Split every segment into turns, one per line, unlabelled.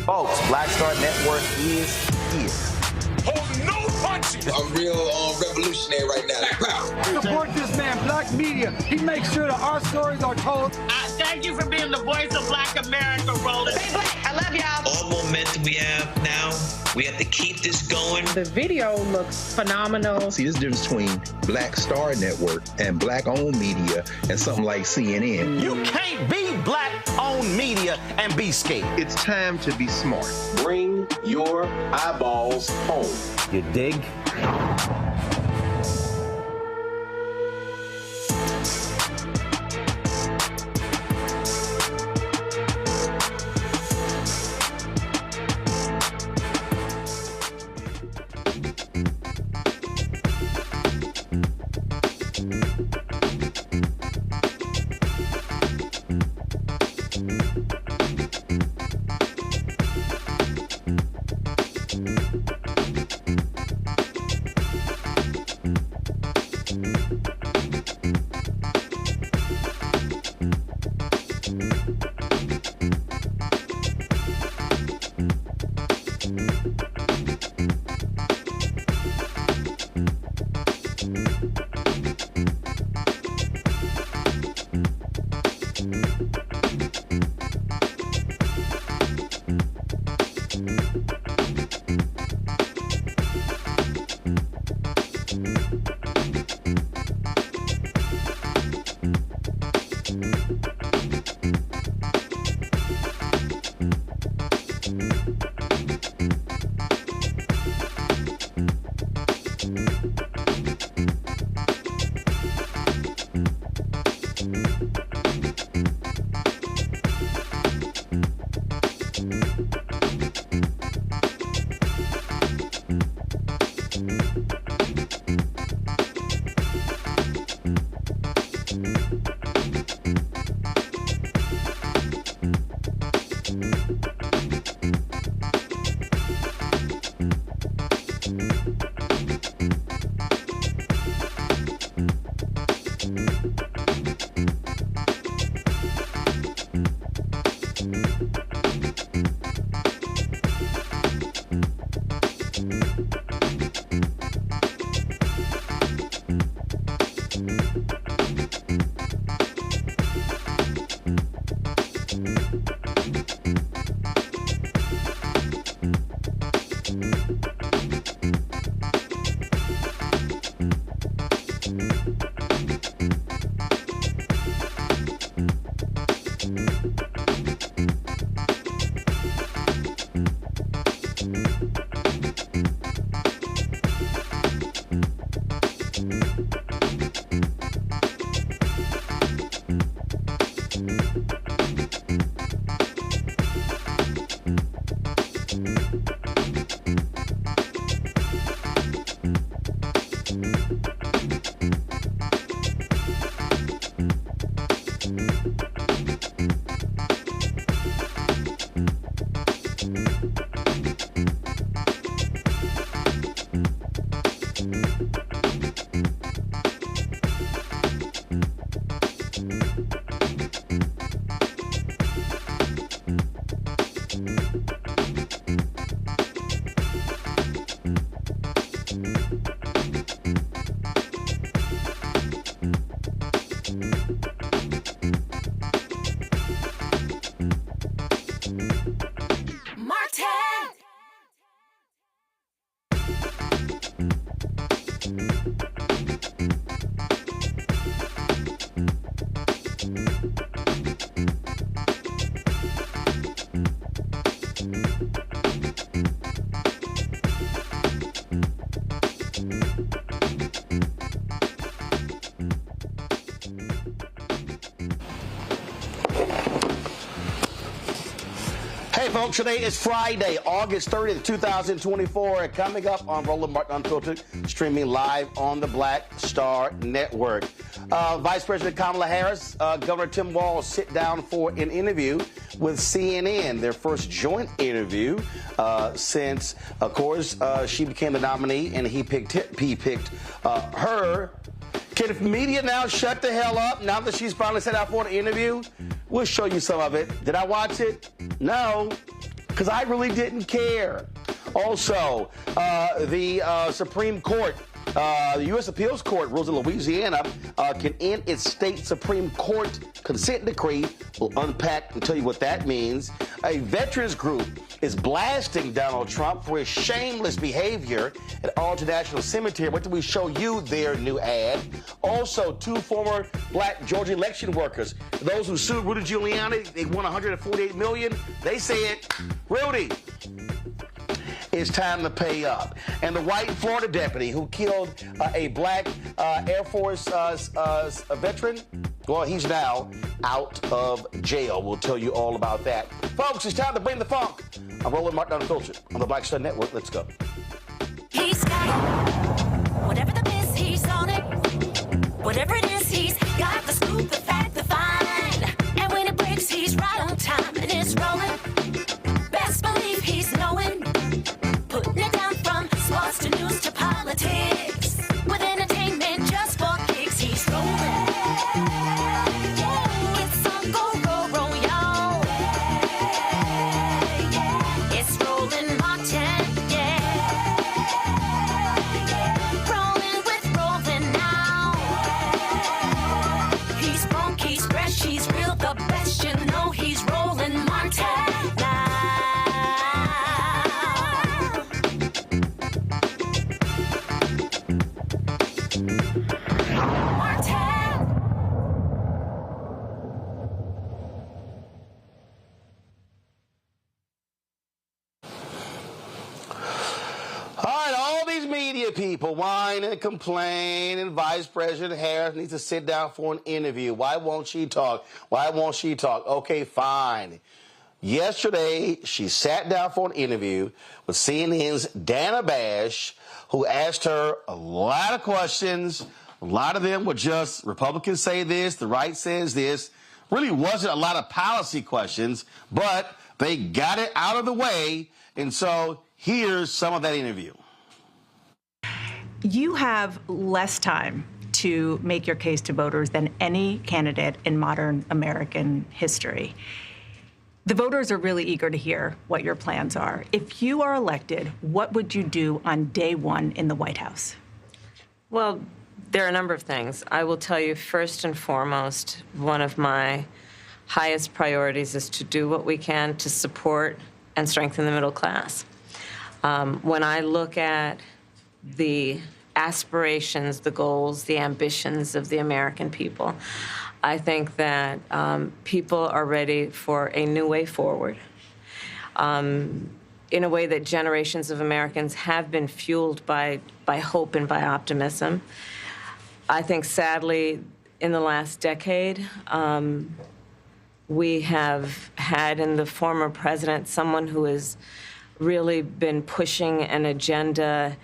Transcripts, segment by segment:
Folks, Black Star Network is here.
Hold no punches.
I'm real revolutionary right now.
Support this man, Black Media. He makes sure that our stories are told.
Thank you for being the voice of Black America, Roland.
Stay black. I love y'all.
All momentum we have now, we have to keep this going.
The video looks phenomenal.
See, there's a difference between Black Star Network and black-owned media and something like CNN.
You can't be black-owned media and be scared.
It's time to be smart.
Bring your eyeballs home.
You dig? right, folks, today is Friday, August 30th, 2024. And coming up on Roland Martin Unfiltered, streaming live on the Black Star Network. Vice President Kamala Harris, Governor Tim Walz sit down for an interview with CNN, their first joint interview since, of course, she became the nominee and he picked her. Can the media now shut the hell up now that she's finally set out for an interview? We'll show you some of it. Did I watch it? No, because I really didn't care. Also, the Supreme Court, the U.S. Appeals Court rules in Louisiana can end its state Supreme Court consent decree. We'll unpack and tell you what that means. A veterans group is blasting Donald Trump for his shameless behavior at Arlington National Cemetery. What did we show you their new ad? Also, two former black Georgia election workers, those who sued Rudy Giuliani, they won $148 million. They said, Rudy, it's time to pay up. And the white Florida deputy who killed a black Air Force veteran, well, he's now out of jail. We'll tell you all about that. Folks, it's time to bring the funk. I'm Roland Martin Unfiltered on the Black Star Network. Let's go.
He's got it. Whatever the miss, he's on it. Whatever it is, he's got the scoop, the fact, the find. And when it breaks, he's right on time and it's rolling. Best believe he's knowing. Putting it down from sports to news to politics. With entertainment just for kicks, he's rolling. It's on go, y'all. It's Roland Martin, rolling with Roland now. He's funk, he's fresh, he's real, the best, you know he's Roland Martin now.
People whine and complain, and Vice President Harris needs to sit down for an interview. Why won't she talk? Why won't she talk? Okay, fine. Yesterday, she sat down for an interview with CNN's Dana Bash, who asked her a lot of questions. A lot of them were just Republicans say this, the right says this. Really wasn't a lot of policy questions, but they got it out of the way. And so here's some of that interview.
You have less time to make your case to voters than any candidate in modern American history. The voters are really eager to hear what your plans are. If you are elected, what would you do on day one in the White House?
Well, there are a number of things. I will tell you, first and foremost, one of my highest priorities is to do what we can to support and strengthen the middle class. When I look at the aspirations, the goals, the ambitions of the American people, I think that people are ready for a new way forward, in a way that generations of Americans have been fueled by hope and by optimism. I think, sadly, in the last decade, we have had in the former president someone who has really been pushing an agenda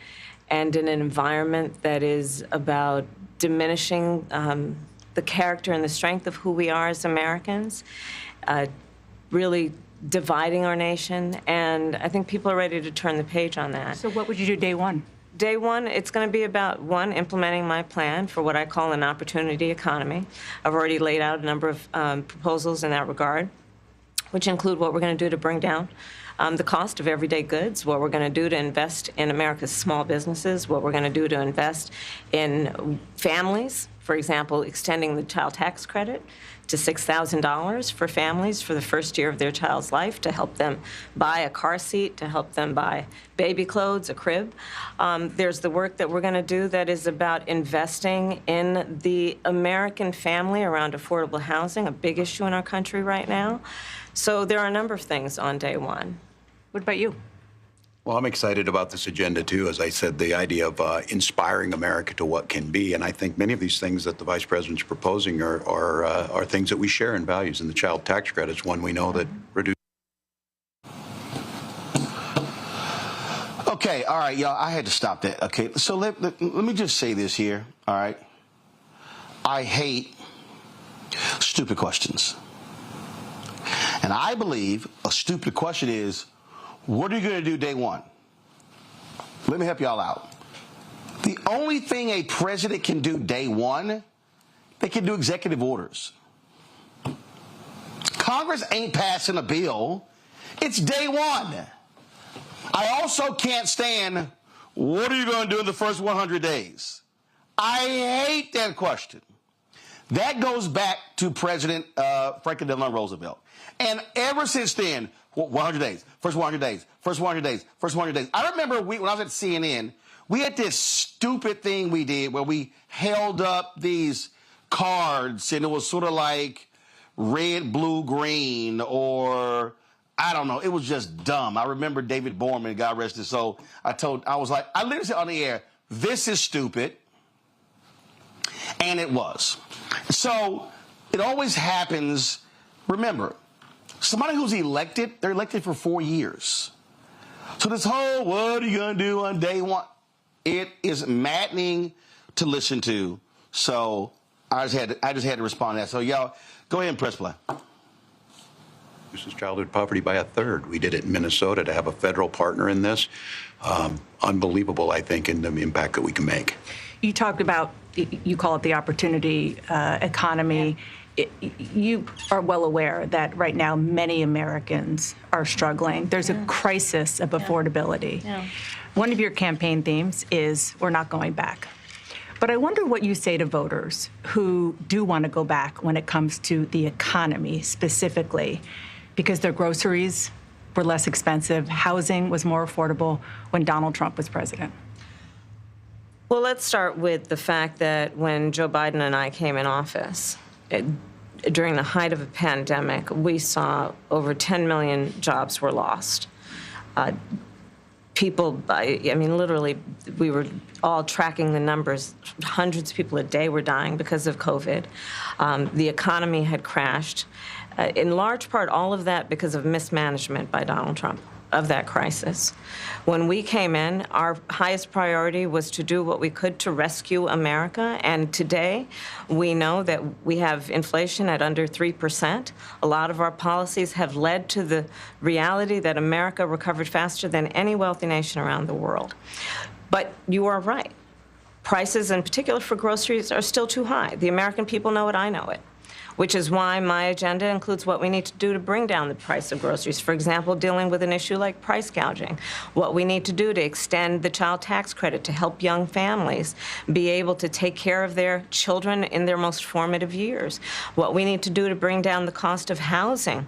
and in an environment that is about diminishing the character and the strength of who we are as Americans, really dividing our nation, and I think people are ready to turn the page on that.
So what would you do day one?
Day one, it's going to be about, one, implementing my plan for what I call an opportunity economy. I've already laid out a number of proposals in that regard, which include what we're going to do to bring down the cost of everyday goods, what we're going to do to invest in America's small businesses, what we're going to do to invest in families, for example, extending the child tax credit to $6,000 for families for the first year of their child's life to help them buy a car seat, to help them buy baby clothes, a crib. There's the work that we're going to do that is about investing in the American family around affordable housing, a big issue in our country right now. So there are a number of things on day one.
What about you?
Well, I'm excited about this agenda, too. As I said, the idea of inspiring America to what can be. And I think many of these things that the Vice President's proposing are things that we share in values. And the child tax credit is one we know that reduces.
Okay, all right, y'all, I had to stop that. Okay, so let me just say this here, all right? I hate stupid questions. And I believe a stupid question is, what are you going to do day one? Let me help y'all out. The only thing a president can do day one, they can do executive orders. Congress ain't passing a bill. It's day one. I also can't stand, what are you going to do in the first 100 days? I hate that question. That goes back to President Franklin Delano Roosevelt. And ever since then, 100 days, first 100 days, first 100 days, first 100 days. I remember when I was at CNN, we had this stupid thing we did where we held up these cards and it was sort of like red, blue, green, or I don't know. It was just dumb. I remember David Borman, God rest his soul. I literally said on the air, this is stupid. And it was. So it always happens. Remember, somebody who's elected, they're elected for 4 years. So this whole, what are you going to do on day one? It is maddening to listen to. So I just had to respond to that. So y'all, go ahead and press play.
Reduces childhood poverty by 1/3. We did it in Minnesota to have a federal partner in this. Unbelievable, I think, in the impact that we can make.
You talked about, you call it the opportunity economy. You are well aware that right now many Americans are struggling. There's a crisis of affordability. One of your campaign themes is we're not going back. But I wonder what you say to voters who do want to go back when it comes to the economy specifically, because their groceries were less expensive, housing was more affordable when Donald Trump was president.
Well, let's start with the fact that when Joe Biden and I came in office, during the height of a pandemic, we saw over 10 million jobs were lost. People, I mean, literally, we were all tracking the numbers. Hundreds of people a day were dying because of COVID. The economy had crashed. In large part, all of that because of mismanagement by Donald Trump of that crisis. When we came in, our highest priority was to do what we could to rescue America. And today, we know that we have inflation at under 3%. A lot of our policies have led to the reality that America recovered faster than any wealthy nation around the world. But you are right. Prices, in particular for groceries, are still too high. The American people know it, I know it. Which is why my agenda includes what we need to do to bring down the price of groceries. For example, dealing with an issue like price gouging. What we need to do to extend the child tax credit to help young families be able to take care of their children in their most formative years. What we need to do to bring down the cost of housing.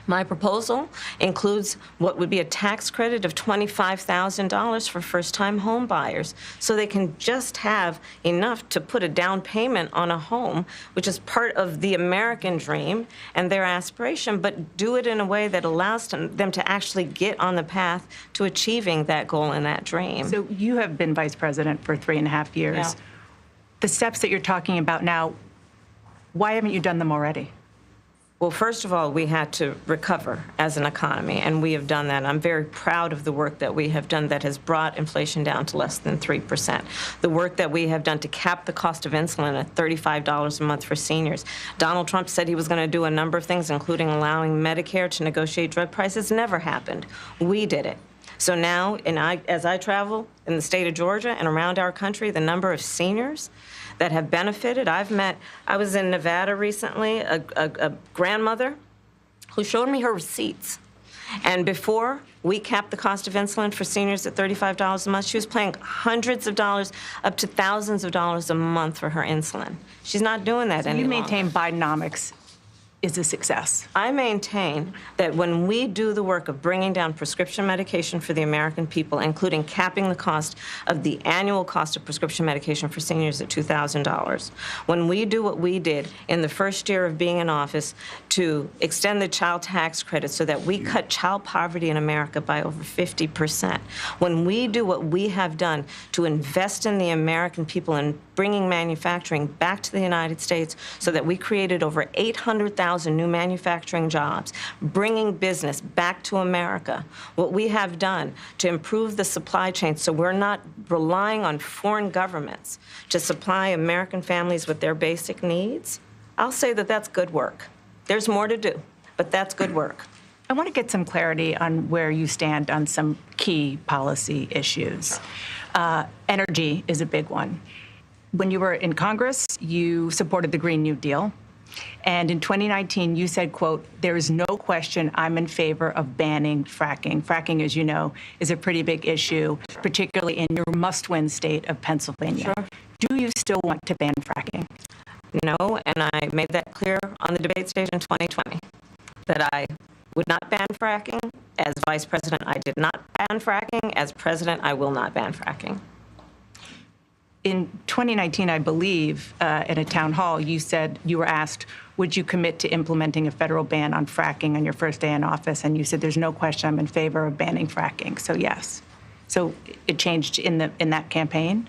My proposal includes what would be a tax credit of $25,000 for first-time home buyers, so they can just have enough to put a down payment on a home, which is part of the American dream and their aspiration, but do it in a way that allows them to actually get on the path to achieving that goal and that dream.
So you have been vice president for 3.5 years.
Yeah.
The steps that you're talking about now, why haven't you done them already?
Well, first of all, we had to recover as an economy, and we have done that. I'm very proud of the work that we have done that has brought inflation down to less than 3%. The work that we have done to cap the cost of insulin at $35 a month for seniors. Donald Trump said he was going to do a number of things, including allowing Medicare to negotiate drug prices. Never happened. We did it. So now, as I travel in the state of Georgia and around our country, the number of seniors that have benefited. I was in Nevada recently, a grandmother who showed me her receipts. And before we capped the cost of insulin for seniors at $35 a month, she was paying hundreds of dollars, up to thousands of dollars a month for her insulin. She's not doing that any longer.
You maintain Bidenomics is a success.
I maintain that when we do the work of bringing down prescription medication for the American people, including capping the cost of the annual cost of prescription medication for seniors at $2,000, when we do what we did in the first year of being in office to extend the child tax credit so that we cut child poverty in America by over 50%, when we do what we have done to invest in the American people and bringing manufacturing back to the United States so that we created over 800,000 300,000 new manufacturing jobs, bringing business back to America, what we have done to improve the supply chain so we're not relying on foreign governments to supply American families with their basic needs, I'll say that that's good work. There's more to do, but that's good work.
I want to get some clarity on where you stand on some key policy issues. Energy is a big one. When you were in Congress, you supported the Green New Deal. And in 2019, you said, quote, "There is no question I'm in favor of banning fracking." Fracking, as you know, is a pretty big issue, particularly in your must-win state of Pennsylvania. Sure. Do you still want to ban fracking?
No, and I made that clear on the debate stage in 2020, that I would not ban fracking. As vice president, I did not ban fracking. As president, I will not ban fracking.
In 2019, I believe, in a town hall, you said you were asked, would you commit to implementing a federal ban on fracking on your first day in office? And you said, there's no question I'm in favor of banning fracking. So yes. So it changed in that campaign?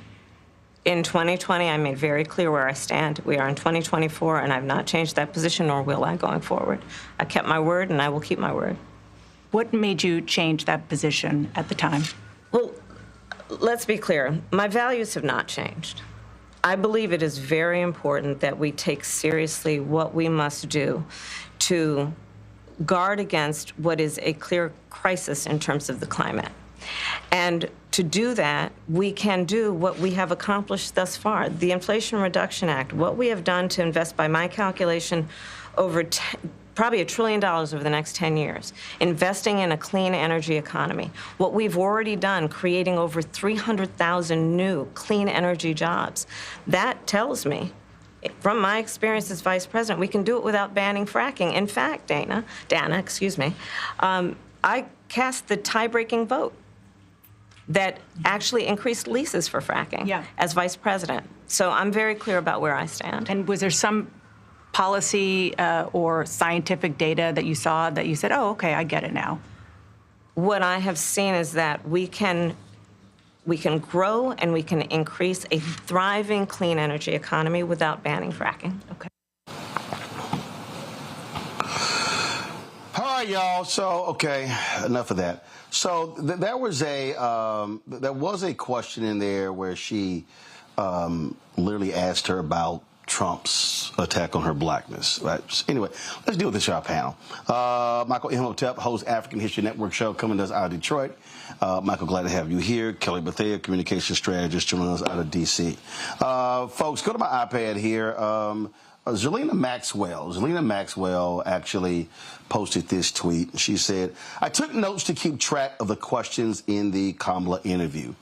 In 2020, I made very clear where I stand. We are in 2024, and I've not changed that position, nor will I going forward. I kept my word, and I will keep my word.
What made you change that position at the time?
Well, let's be clear. My values have not changed. I believe it is very important that we take seriously what we must do to guard against what is a clear crisis in terms of the climate. And to do that, we can do what we have accomplished thus far. The Inflation Reduction Act, what we have done to invest, by my calculation, over probably $1 trillion over the next 10 years, investing in a clean energy economy. What we've already done, creating over 300,000 new clean energy jobs. That tells me, from my experience as vice president, we can do it without banning fracking. In fact, Dana, I cast the tie-breaking vote that actually increased leases for fracking as vice president. So I'm very clear about where I stand.
And was there some policy or scientific data that you saw that you said, oh, okay, I get it now?
What I have seen is that we can grow and we can increase a thriving clean energy economy without banning fracking.
Okay.
All right, y'all. So, okay, enough of that. So there was a question in there where she literally asked her about Trump's attack on her blackness. Right? Anyway, let's deal with this, our panel. Michael Imhotep hosts African History Network show coming to us out of Detroit. Michael, glad to have you here. Kelly Bethea, communication strategist, joining us out of D.C. Folks, go to my iPad here. Zelina Maxwell actually posted this tweet. She said, I took notes to keep track of the questions in the Kamala interview.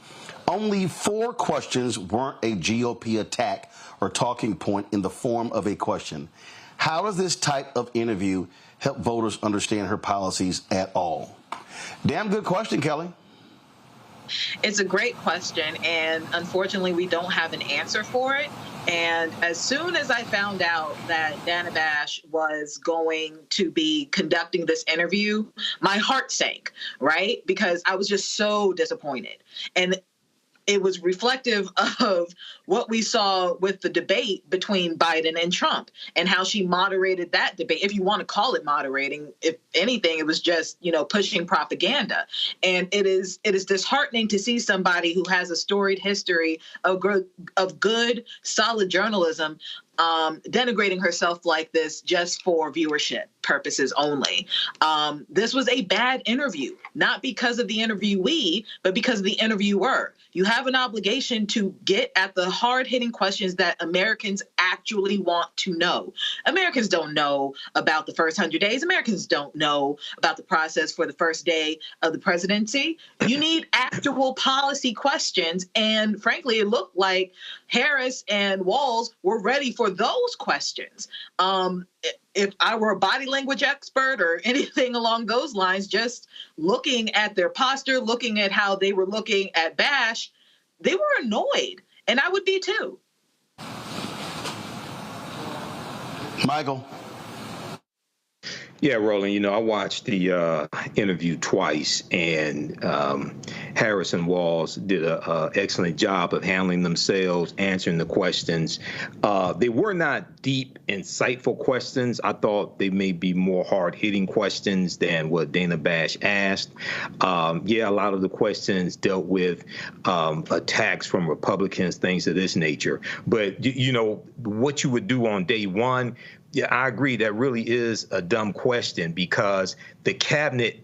Only 4 questions weren't a GOP attack or talking point in the form of a question. How does this type of interview help voters understand her policies at all? Damn good question, Kelly.
It's a great question, and unfortunately, we don't have an answer for it. And as soon as I found out that Dana Bash was going to be conducting this interview, my heart sank, right? Because I was just so disappointed. And it was reflective of what we saw with the debate between Biden and Trump and how she moderated that debate. If you want to call it moderating, if anything, it was just, pushing propaganda. And it is disheartening to see somebody who has a storied history of good, solid journalism denigrating herself like this just for viewership purposes only. This was a bad interview, not because of the interviewee, but because of the interviewer. You have an obligation to get at the hard-hitting questions that Americans actually want to know. Americans don't know about the first 100 days. Americans don't know about the process for the first day of the presidency. You need actual policy questions. And frankly, it looked like Harris and Walz were ready for those questions. If I were a body language expert or anything along those lines, just looking at their posture, looking at how they were looking at Bash, they were annoyed. And I would be too.
Michael.
Yeah, Roland, I watched the interview twice, and Harris and Walz did an excellent job of handling themselves, answering the questions. They were not deep, insightful questions. I thought they may be more hard-hitting questions than what Dana Bash asked. Yeah, a lot of the questions dealt with attacks from Republicans, things of this nature. But, what you would do on day one, yeah, I agree. That really is a dumb question because the cabinet,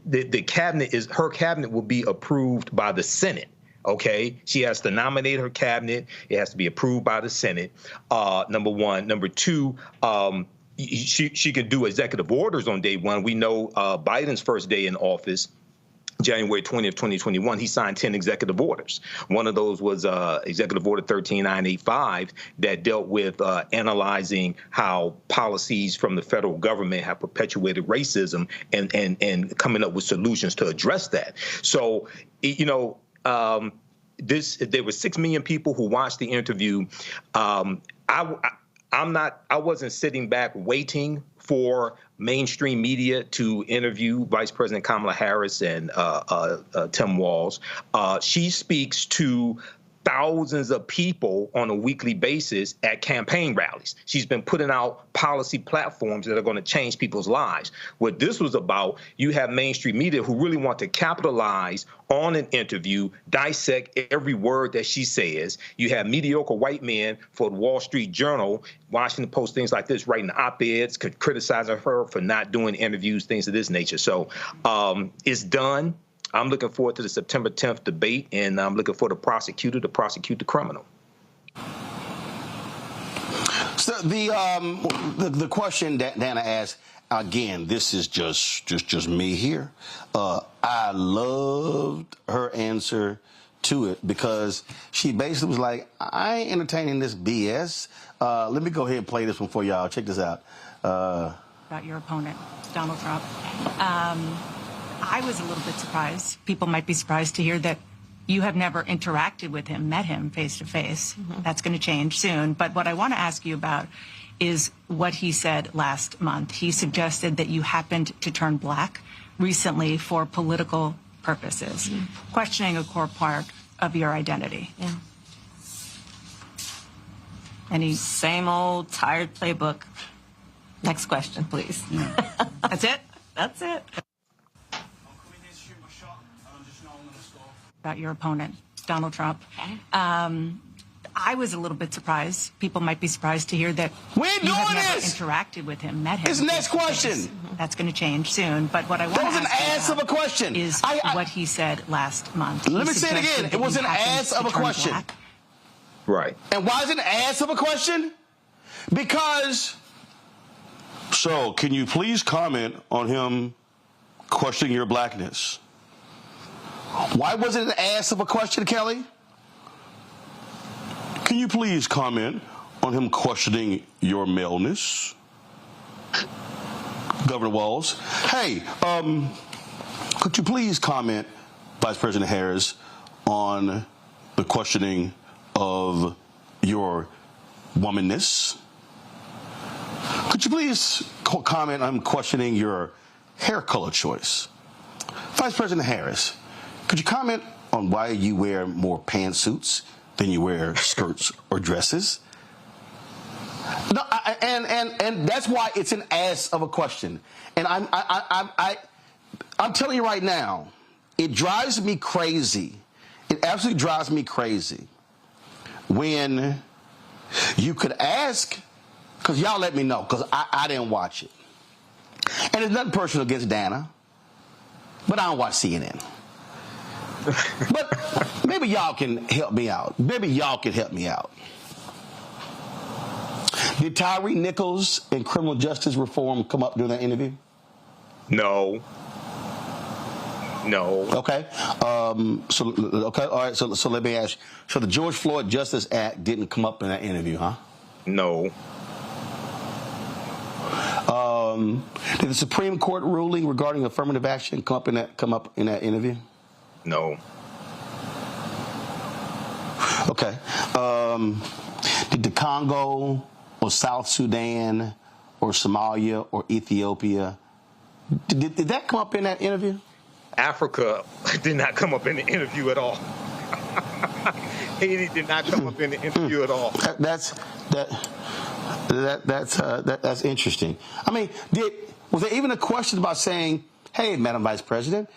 her cabinet will be approved by the Senate. OK, she has to nominate her cabinet. It has to be approved by the Senate. Number one. Number two, she can do executive orders on day one. We know Biden's first day in office, January 20th, 2021, he signed 10 executive orders. One of those was Executive Order 13985 that dealt with analyzing how policies from the federal government have perpetuated racism and coming up with solutions to address that. So, there were 6 million people who watched the interview. I wasn't sitting back waiting for mainstream media to interview Vice President Kamala Harris and Tim Walz. She speaks to thousands of people on a weekly basis at campaign rallies. She's been putting out policy platforms that are going to change people's lives. What this was about, you have mainstream media who really want to capitalize on an interview, dissect every word that she says. You have mediocre white men for the Wall Street Journal, Washington Post, things like this, writing op-eds, criticizing her for not doing interviews, things of this nature. So it's done. I'm looking forward to the September 10th debate, and I'm looking for the prosecutor to prosecute the criminal.
So the question that Dana asked, again, this is just me here. I loved her answer to it because she basically was like, I ain't entertaining this BS. Let me go ahead and play this one for y'all. Check this out.
About your opponent, Donald Trump. I was a little bit surprised. People might be surprised to hear that you have never interacted with him, met him face to face. That's going to change soon. But what I want to ask you about is what he said last month. He suggested that you happened to turn black recently for political purposes, questioning a core part of your identity.
Yeah.
Any
same old tired playbook. Next question, please.
That's it?
That's it.
About your opponent, Donald Trump.
Okay.
I was a little bit surprised. People might be surprised to hear that
we ain't
you
doing
have never
this.
Interacted with him, met him.
His next question.
That's going to change soon. But what I want to ask
an ass of a question.
Is what he said last month.
Let me say it again. It was an ass of a question.
Black.
Right.
And why is it an ass of a question? Because. So, can you please comment on him questioning your blackness? Why was it an ass of a question, Kelly? Can you please comment on him questioning your maleness? Governor Walz. Hey, could you please comment, Vice President Harris, on the questioning of your womanness? Could you please comment on questioning your hair color choice? Vice President Harris, could you comment on why you wear more pantsuits than you wear skirts or dresses? No, and that's why it's an ass of a question. And I'm telling you right now, it drives me crazy. It absolutely drives me crazy when you could ask, because y'all let me know, because I didn't watch it. And it's nothing personal against Dana, but I don't watch CNN. But maybe y'all can help me out. Maybe y'all can help me out. Did Tyree Nichols and criminal justice reform come up during that interview?
No.
Okay. All right. So let me ask you. So the George Floyd Justice Act didn't come up in that interview, huh?
No.
Did the Supreme Court ruling regarding affirmative action come up in that interview?
No.
Okay. Did the Congo or South Sudan or Somalia or Ethiopia Did that come up in that interview?
Africa did not come up in the interview at all. Haiti did not come up in the interview at all.
That's interesting. I mean, was there even a question about saying, "Hey, Madam Vice President,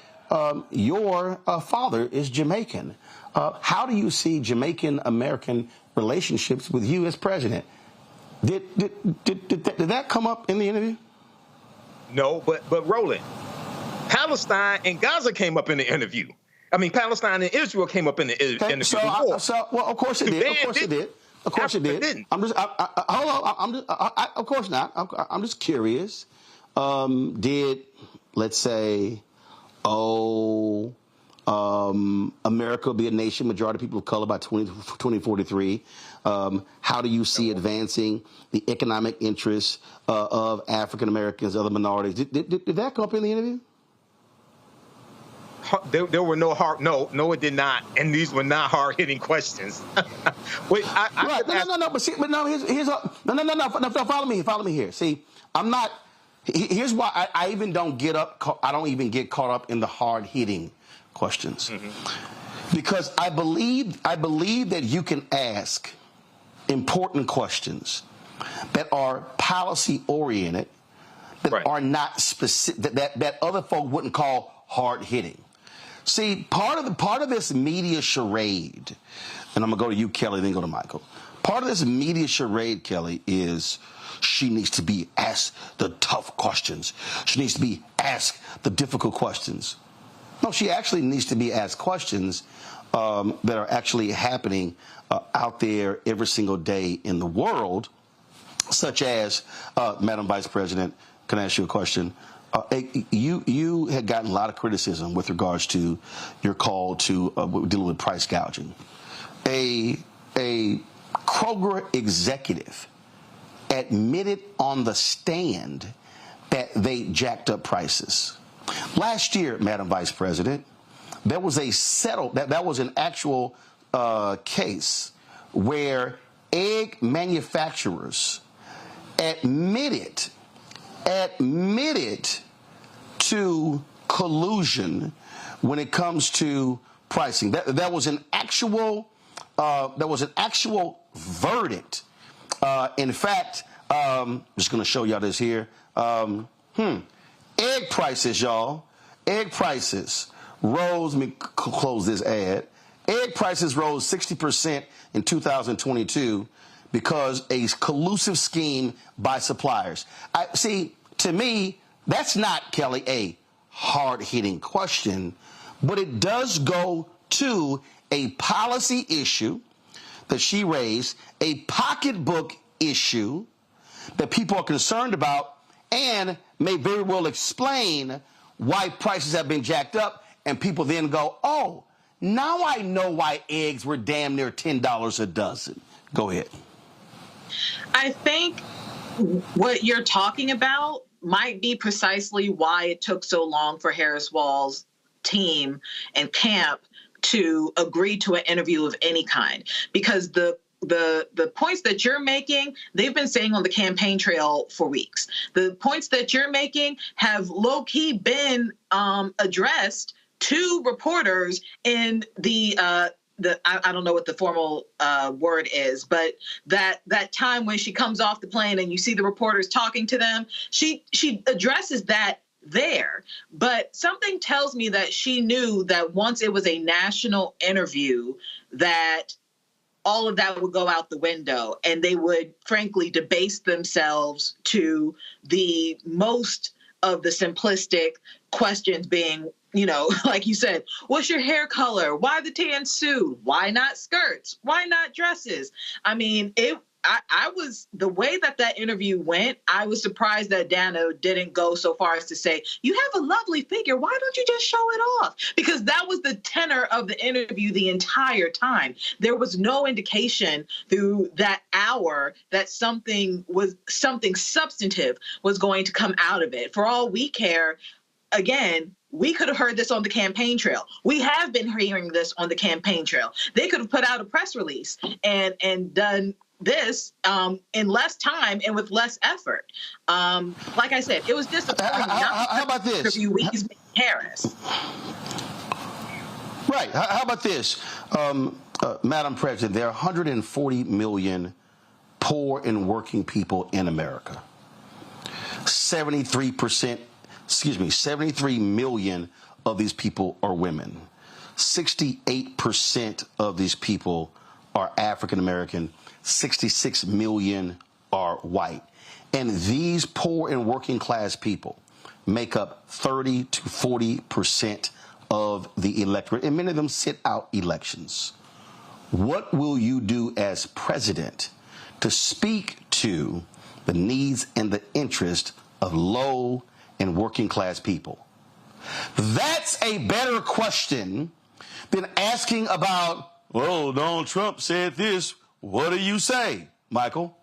your father is Jamaican. How do you see Jamaican-American relationships with you as president?" Did that come up in the interview?
No, but Roland, Palestine and Gaza came up in the interview. I mean, Palestine and Israel came up in the interview.
Well, of course it did. Of course it did. Of course it did.
Didn't.
I'm just, hold on. Of course not. I'm just curious. Did, let's say, America be a nation, majority of people of color by 2043? How do you see advancing the economic interests of African Americans, other minorities? Did that come up in the interview?
There were no hard, no, it did not, and these were not hard-hitting questions. Wait, follow me here. See, I'm not. Here's why I even don't get up. I don't even get caught up in the hard-hitting questions, because I believe that you can ask important questions that are policy-oriented, that are not specific, that other folk wouldn't call hard-hitting. See, part of this media charade, and I'm going to go to you, Kelly, then go to Michael. Part of this media charade, Kelly, is she needs to be asked the tough questions. She needs to be asked the difficult questions. No, she actually needs to be asked questions that are actually happening out there every single day in the world, such as, Madam Vice President, can I ask you a question? You had gotten a lot of criticism with regards to your call to dealing with price gouging. A Kroger executive admitted on the stand that they jacked up prices. Last year, Madam Vice President, there was that was an actual case where egg manufacturers admitted to collusion when it comes to pricing. That was an actual verdict. In fact, I'm just going to show y'all this here. Egg prices, y'all. Egg prices rose. Let me close this ad. Egg prices rose 60% in 2022 because a collusive scheme by suppliers. See, to me, that's not, Kelly, a hard-hitting question, but it does go to a policy issue that she raised, a pocketbook issue that people are concerned about, and may very well explain why prices have been jacked up, and people then go, oh, now I know why eggs were damn near $10 a dozen. Go ahead.
I think what you're talking about might be precisely why it took so long for Harris Walz' team and camp to agree to an interview of any kind, because the points that you're making, they've been saying on the campaign trail for weeks. The points that you're making have low-key been addressed to reporters in I don't know what the formal word is, but that time when she comes off the plane and you see the reporters talking to them, she addresses that there. But something tells me that she knew that once it was a national interview, that all of that would go out the window, and they would frankly debase themselves to the most of the simplistic questions being, like you said, what's your hair color? Why the tan suit? Why not skirts? Why not dresses? I mean, I was, the way that interview went, I was surprised that Dano didn't go so far as to say, you have a lovely figure. Why don't you just show it off? Because that was the tenor of the interview the entire time. There was no indication through that hour that something substantive was going to come out of it. For all we care, again, we could have heard this on the campaign trail. We have been hearing this on the campaign trail. They could have put out a press release and done this in less time and with less effort. Like I said, it was disappointing.
How about this?
Harris.
Right. How about this? Madam President, there are 140 million poor and working people in America. 73 million of these people are women. 68% of these people are African American. 66 million are white. And these poor and working class people make up 30 to 40% of the electorate, and many of them sit out elections. What will you do as president to speak to the needs and the interest of low and working class people? That's a better question than asking about, well, Donald Trump said this. What do you say, Michael?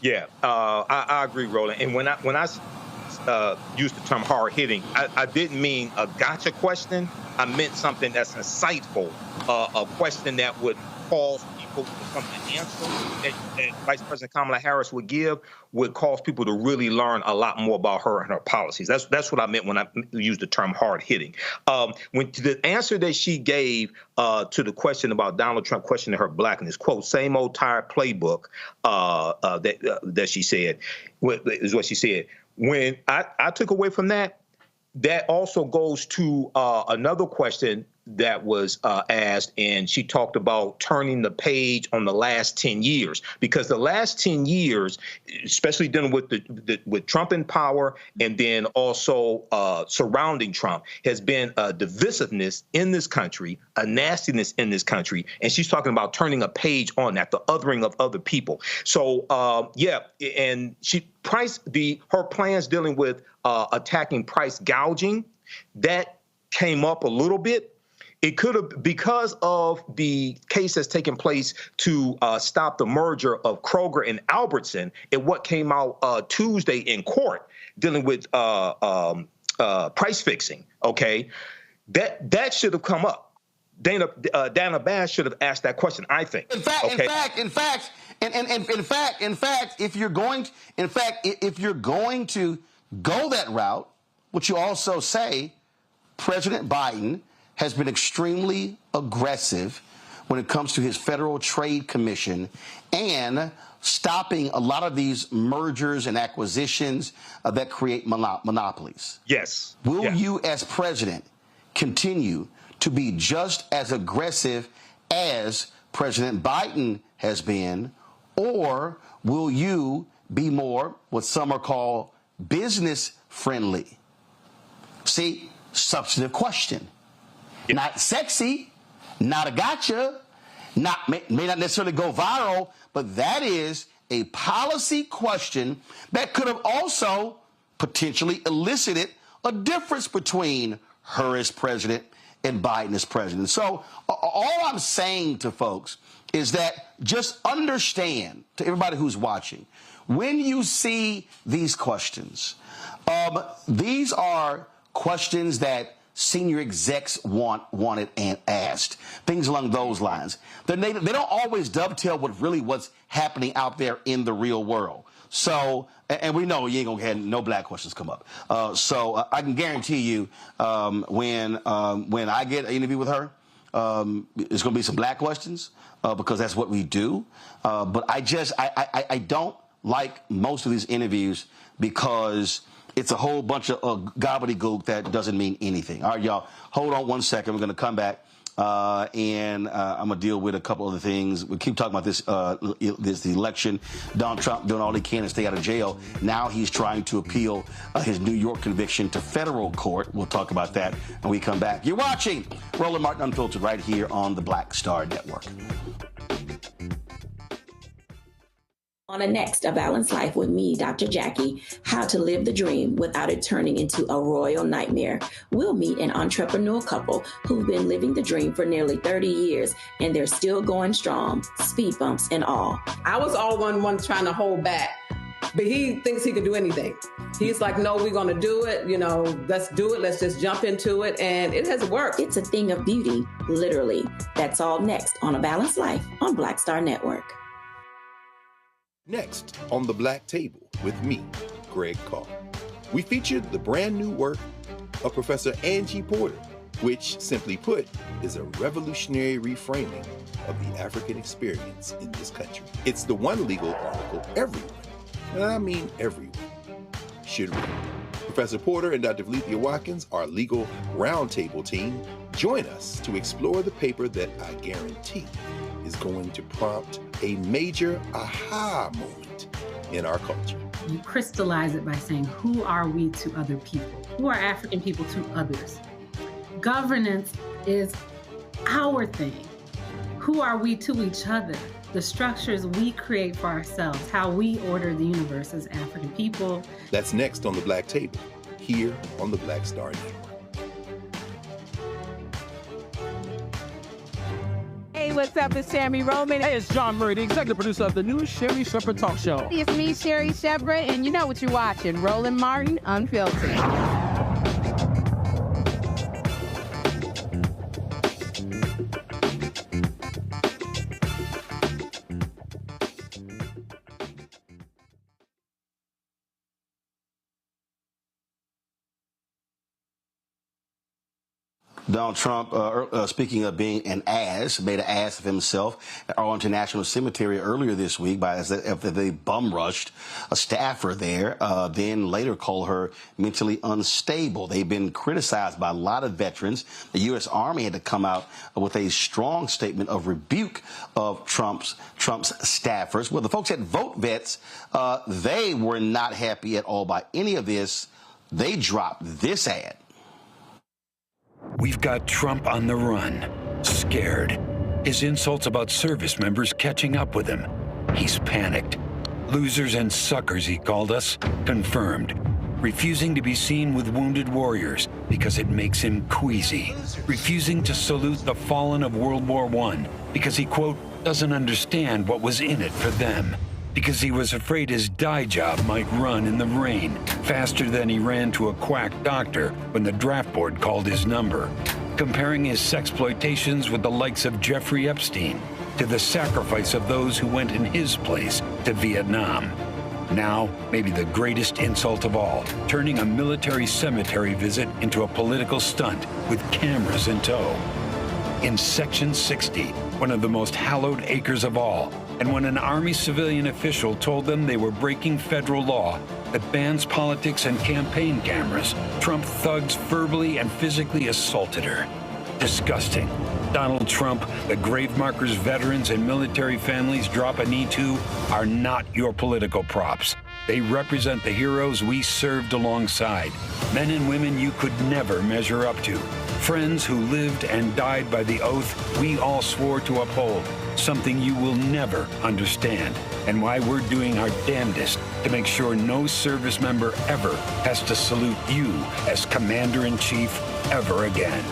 Yeah, I agree, Roland. And when I used the term hard hitting, I didn't mean a gotcha question. I meant something that's insightful, a question that would cause people to come to answer that Vice President Kamala Harris would cause people to really learn a lot more about her and her policies. That's what I meant when I used the term hard hitting. When the answer that she gave to the question about Donald Trump questioning her blackness, quote, same old tired playbook that she said, is what she said. When I took away from that, that also goes to another question that was asked, and she talked about turning the page on the last 10 years, because the last 10 years, especially dealing with Trump in power and then also surrounding Trump, has been a divisiveness in this country, a nastiness in this country, and she's talking about turning a page on that, the othering of other people. So yeah, and her plans dealing with attacking price gouging, that came up a little bit. It could have, because of the case that's taken place to stop the merger of Kroger and Albertson, and what came out Tuesday in court dealing with price fixing. Okay, that should have come up. Dana Bash should have asked that question, I think.
In fact, if you're going to go that route, which you also say, President Biden has been extremely aggressive when it comes to his Federal Trade Commission and stopping a lot of these mergers and acquisitions that create monopolies.
Yes.
Will you, as president, continue to be just as aggressive as President Biden has been, or will you be more what some are called business friendly? See, substantive question. Not sexy, not a gotcha, may not necessarily go viral, but that is a policy question that could have also potentially elicited a difference between her as president and Biden as president. So all I'm saying to folks is that just understand, to everybody who's watching, when you see these questions, these are questions that senior execs wanted and asked, things along those lines. They don't always dovetail with really what's happening out there in the real world. So, and we know you ain't gonna have no black questions come up. So I can guarantee you, when I get an interview with her, it's gonna be some black questions because that's what we do. But I don't like most of these interviews because it's a whole bunch of gobbledygook that doesn't mean anything. All right, y'all, hold on one second. We're going to come back, and I'm going to deal with a couple other things. We keep talking about this election. Donald Trump doing all he can to stay out of jail. Now he's trying to appeal his New York conviction to federal court. We'll talk about that when we come back. You're watching Roland Martin Unfiltered right here on the Black Star Network.
On the next A Balanced Life with me, Dr. Jackie, how to live the dream without it turning into a royal nightmare. We'll meet an entrepreneurial couple who've been living the dream for nearly 30 years, and they're still going strong, speed bumps and all.
I was all one trying to hold back, but he thinks he can do anything. He's like, no, we're going to do it. Let's do it. Let's just jump into it. And it has worked.
It's a thing of beauty, literally. That's all next on A Balanced Life on Black Star Network.
Next on The Black Table with me, Greg Carr. We featured the brand new work of Professor Angie Porter, which, simply put, is a revolutionary reframing of the African experience in this country. It's the one legal article everyone, and I mean everyone, should read. Professor Porter and Dr. Valencia Watkins, our legal roundtable team, join us to explore the paper that I guarantee is going to prompt a major aha moment in our culture.
You crystallize it by saying, who are we to other people? Who are African people to others? Governance is our thing. Who are we to each other? The structures we create for ourselves, how we order the universe as African people.
That's next on The Black Table, here on the Black Star Network.
Hey, what's up? It's Sammy Roman.
Hey, it's John Murray, the executive producer of the new Sherry Shepherd Talk Show.
It's me, Sherry Shepherd, and you know what you're watching, Roland Martin Unfiltered.
Donald Trump, speaking of being an ass, made an ass of himself at Arlington National Cemetery earlier this week after they bum rushed a staffer there, then later called her mentally unstable. They've been criticized by a lot of veterans. The U.S. Army had to come out with a strong statement of rebuke of Trump's staffers. Well, the folks at Vote Vets, they were not happy at all by any of this. They dropped this ad.
We've got Trump on the run, scared. His insults about service members catching up with him. He's panicked. Losers and suckers, he called us, confirmed. Refusing to be seen with wounded warriors because it makes him queasy. Refusing to salute the fallen of World War I because he, quote, doesn't understand what was in it for them. Because he was afraid his dye job might run in the rain faster than he ran to a quack doctor when the draft board called his number. Comparing his sexploitations with the likes of Jeffrey Epstein to the sacrifice of those who went in his place to Vietnam. Now, maybe the greatest insult of all, turning a military cemetery visit into a political stunt with cameras in tow. In Section 60, one of the most hallowed acres of all, and when an Army civilian official told them they were breaking federal law that bans politics and campaign cameras, Trump thugs verbally and physically assaulted her. Disgusting. Donald Trump, the grave markers veterans and military families drop a knee to are not your political props. They represent the heroes we served alongside, men and women you could never measure up to, friends who lived and died by the oath we all swore to uphold, something you will never understand, and why we're doing our damnedest to make sure no service member ever has to salute you as Commander-in-Chief ever again.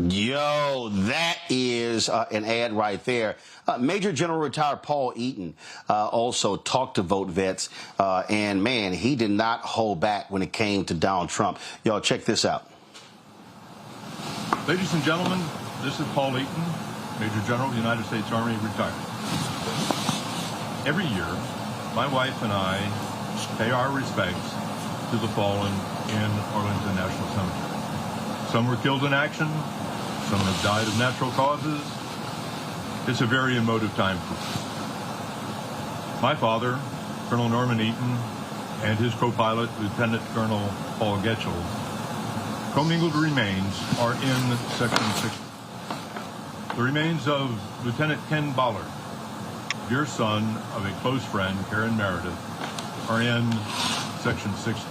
Yo, that is an ad right there. Major General retired Paul Eaton also talked to Vote Vets, and man, he did not hold back when it came to Donald Trump. Y'all check this out.
Ladies and gentlemen, this is Paul Eaton, Major General of the United States Army, retired. Every year, my wife and I pay our respects to the fallen in Arlington National Cemetery. Some were killed in action, some have died of natural causes. It's a very emotive time for us. My father, Colonel Norman Eaton, and his co-pilot, Lieutenant Colonel Paul Getchell, commingled remains are in Section 60. The remains of Lieutenant Ken Ballard, dear son of a close friend, Karen Meredith, are in Section 60.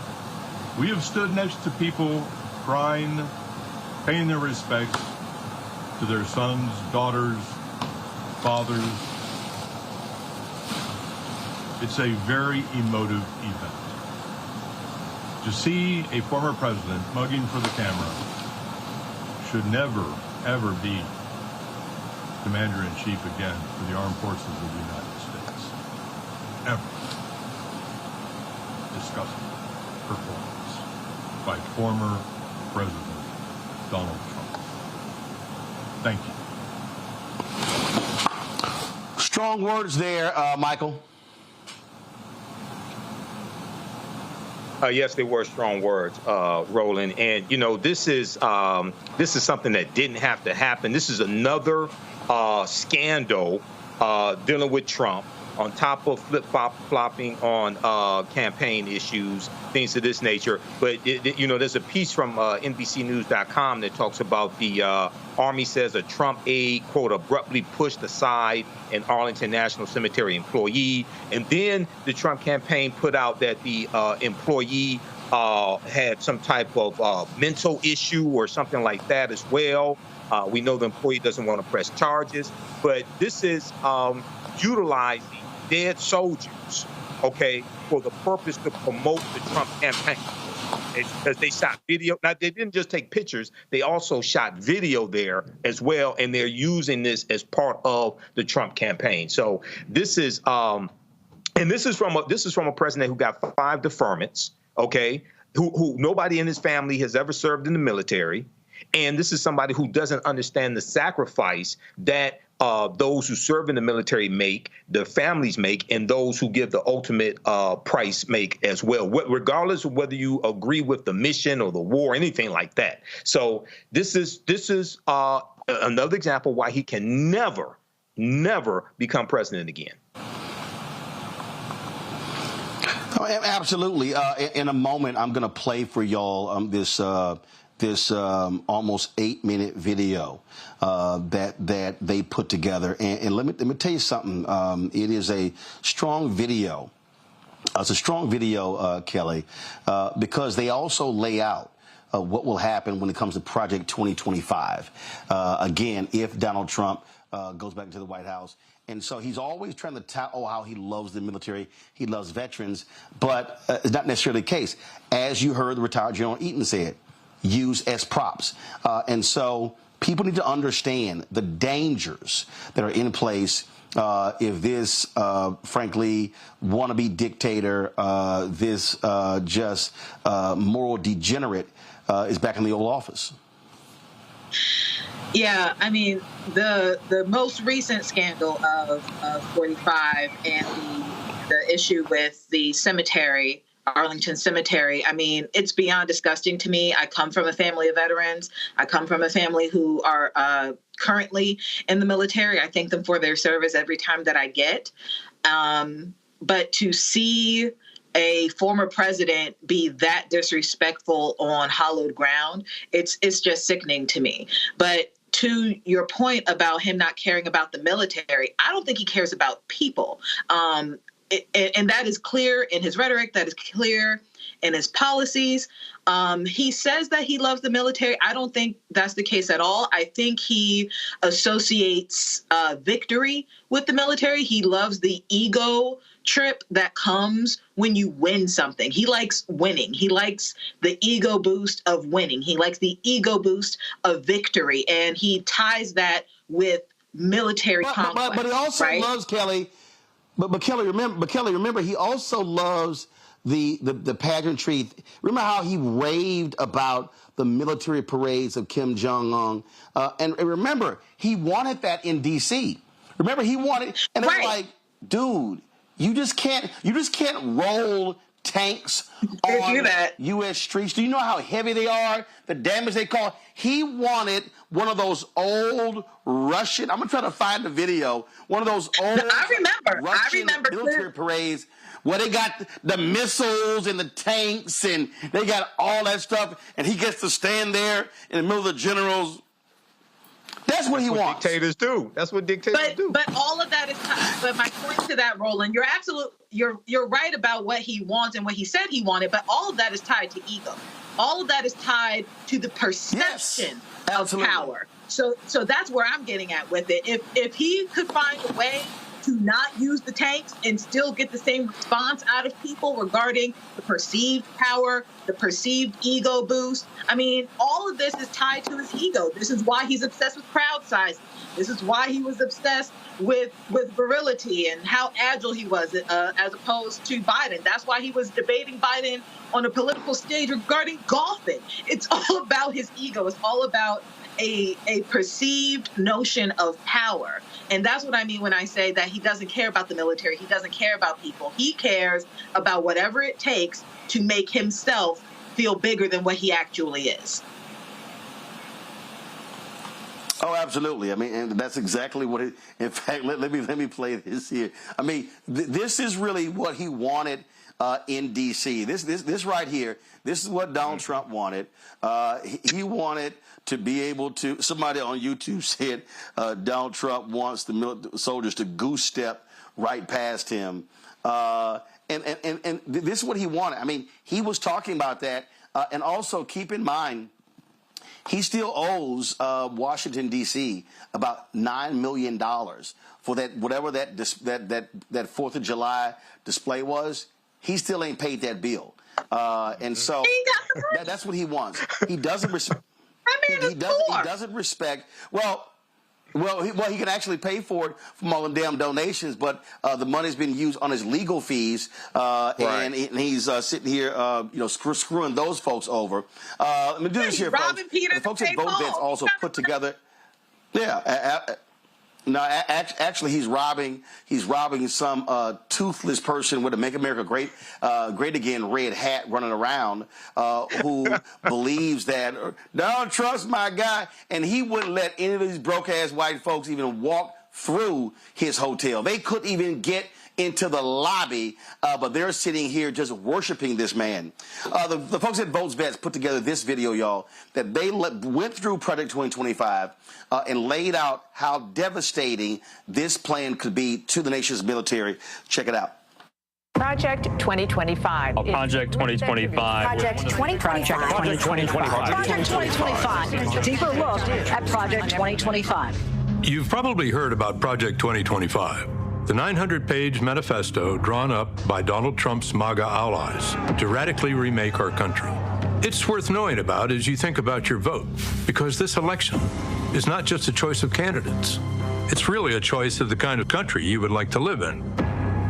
We have stood next to people crying, paying their respects to their sons, daughters, fathers. It's a very emotive event. To see a former president mugging for the camera should never, ever be Commander-in-Chief again for the Armed Forces of the United States. Ever. Disgusting performance by former President Donald Trump. Thank you.
Strong words there, Michael.
Yes, they were strong words, Roland. And this is something that didn't have to happen. This is another scandal dealing with Trump, on top of flip-flopping on campaign issues, things of this nature. But there's a piece from NBCNews.com that talks about the Army says a Trump aide, quote, abruptly pushed aside an Arlington National Cemetery employee. And then the Trump campaign put out that the employee had some type of mental issue or something like that as well. We know the employee doesn't want to press charges, but this is utilizing dead soldiers, okay, for the purpose to promote the Trump campaign. Because they shot video. Now, they didn't just take pictures. They also shot video there as well, and they're using this as part of the Trump campaign. So this is and this is from a president who got 5 deferments, okay, who nobody in his family has ever served in the military. And this is somebody who doesn't understand the sacrifice that those who serve in the military make, their families make, and those who give the ultimate price make as well, regardless of whether you agree with the mission or the war, anything like that. So this is another example why he can never become president again.
Oh, absolutely. In a moment, I'm going to play for y'all this almost 8-minute video that they put together. And let me tell you something. It is a strong video. It's a strong video, Kelly, because they also lay out what will happen when it comes to Project 2025. Again, if Donald Trump goes back into the White House. And so he's always trying to tout how he loves the military, he loves veterans, but it's not necessarily the case. As you heard the retired General Eaton said, use as props. And so people need to understand the dangers that are in place if this, frankly, wannabe dictator, this just moral degenerate is back in the Oval Office.
Yeah, I mean, the most recent scandal of 45 and the issue with the cemetery, Arlington Cemetery, I mean, it's beyond disgusting to me. I come from a family of veterans. I come from a family who are currently in the military. I thank them for their service every time that I get. But to see a former president be that disrespectful on hallowed ground, it's just sickening to me. But to your point about him not caring about the military, I don't think he cares about people. And that is clear in his rhetoric. That is clear in his policies. He says that he loves the military. I don't think that's the case at all. I think he associates victory with the military. He loves the ego trip that comes when you win something. He likes winning. He likes the ego boost of winning. He likes the ego boost of victory. And he ties that with military complex.
But he also loves, Kelly. But Kelly, remember, he also loves the pageantry. Remember how he raved about the military parades of Kim Jong-un? And remember, he wanted that in D.C. Remember, he wanted, and it's like, dude, you just can't roll tanks on U.S. streets. Do you know how heavy they are? The damage they cause? He wanted one of those old Russian, I'm going to try to find the video, one of those old Russian military parades where they got the missiles and the tanks and they got all that stuff, and he gets to stand there in the middle of the generals. That's what he wants.
Dictators do. That's what dictators do.
But all of that is. But my point to that, Roland, you're right about what he wants and what he said he wanted. But all of that is tied to ego. All of that is tied to the perception of power. So that's where I'm getting at with it. If he could find a way to not use the tanks and still get the same response out of people regarding the perceived power, the perceived ego boost. I mean, all of this is tied to his ego. This is why he's obsessed with crowd size. This is why he was obsessed with virility and how agile he was as opposed to Biden. That's why he was debating Biden on a political stage regarding golfing. It's all about his ego. It's all about a perceived notion of power. And that's what I mean when I say that he doesn't care about the military. He doesn't care about people. He cares about whatever it takes to make himself feel bigger than what he actually is.
Oh, absolutely. I mean, and that's exactly what it, in fact, let me play this here. I mean, this is really what he wanted in D.C. This right here, this is what Donald Trump wanted. He wanted to be able to, somebody on YouTube said Donald Trump wants the soldiers to goose step right past him. And this is what he wanted. I mean, he was talking about that. And also keep in mind, he still owes Washington, D.C. about $9 million for that, whatever that 4th of July display was. He still ain't paid that bill. And so that's what he wants. He doesn't respect. He doesn't respect. Well, he can actually pay for it from all the damn donations, but the money's been used on his legal fees, and he's sitting here, screwing those folks over. Let me do this here, folks. The folks at VoteBets also put together. Yeah. No, actually, he's robbing some toothless person with a "Make America Great Again" red hat running around who believes that don't trust my guy, and he wouldn't let any of these broke ass white folks even walk through his hotel. They couldn't even get into the lobby, but they're sitting here just worshiping this man. The folks at VoteBets put together this video, y'all, that they went through Project 2025 and laid out how devastating this plan could be to the nation's military. Check it out.
Project 2025.
Project 2025.
Project 2025. Project 2025. Project 2025. Deeper look at Project 2025.
You've probably heard about Project 2025. The 900-page manifesto drawn up by Donald Trump's MAGA allies to radically remake our country. It's worth knowing about as you think about your vote, because this election is not just a choice of candidates. It's really a choice of the kind of country you would like to live in.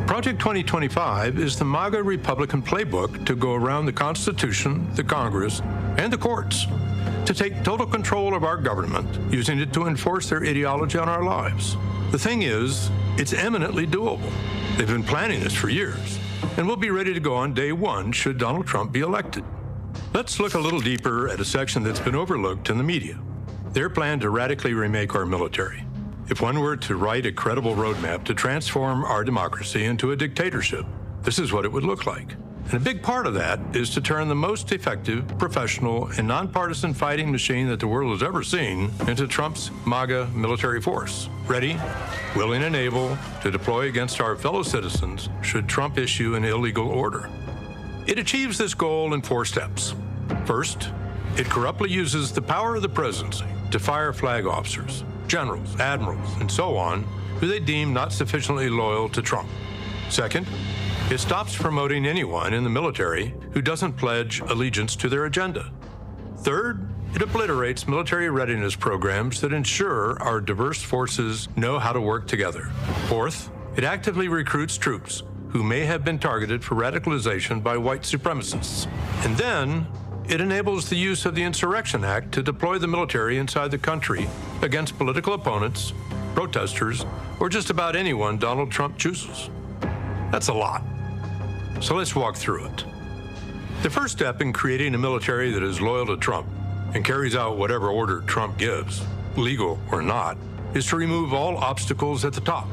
Project 2025 is the MAGA Republican playbook to go around the Constitution, the Congress, and the courts to take total control of our government, using it to enforce their ideology on our lives. The thing is, it's eminently doable. They've been planning this for years, and we'll be ready to go on day one should Donald Trump be elected. Let's look a little deeper at a section that's been overlooked in the media. Their plan to radically remake our military. If one were to write a credible roadmap to transform our democracy into a dictatorship, this is what it would look like. And a big part of that is to turn the most effective, professional, and nonpartisan fighting machine that the world has ever seen into Trump's MAGA military force. Ready, willing, and able to deploy against our fellow citizens should Trump issue an illegal order. It achieves this goal in 4 steps. First, it corruptly uses the power of the presidency to fire flag officers, generals, admirals, and so on, who they deem not sufficiently loyal to Trump. Second, it stops promoting anyone in the military who doesn't pledge allegiance to their agenda. Third, it obliterates military readiness programs that ensure our diverse forces know how to work together. Fourth, it actively recruits troops who may have been targeted for radicalization by white supremacists. And then, it enables the use of the Insurrection Act to deploy the military inside the country against political opponents, protesters, or just about anyone Donald Trump chooses. That's a lot. So let's walk through it. The first step in creating a military that is loyal to Trump and carries out whatever order Trump gives, legal or not, is to remove all obstacles at the top.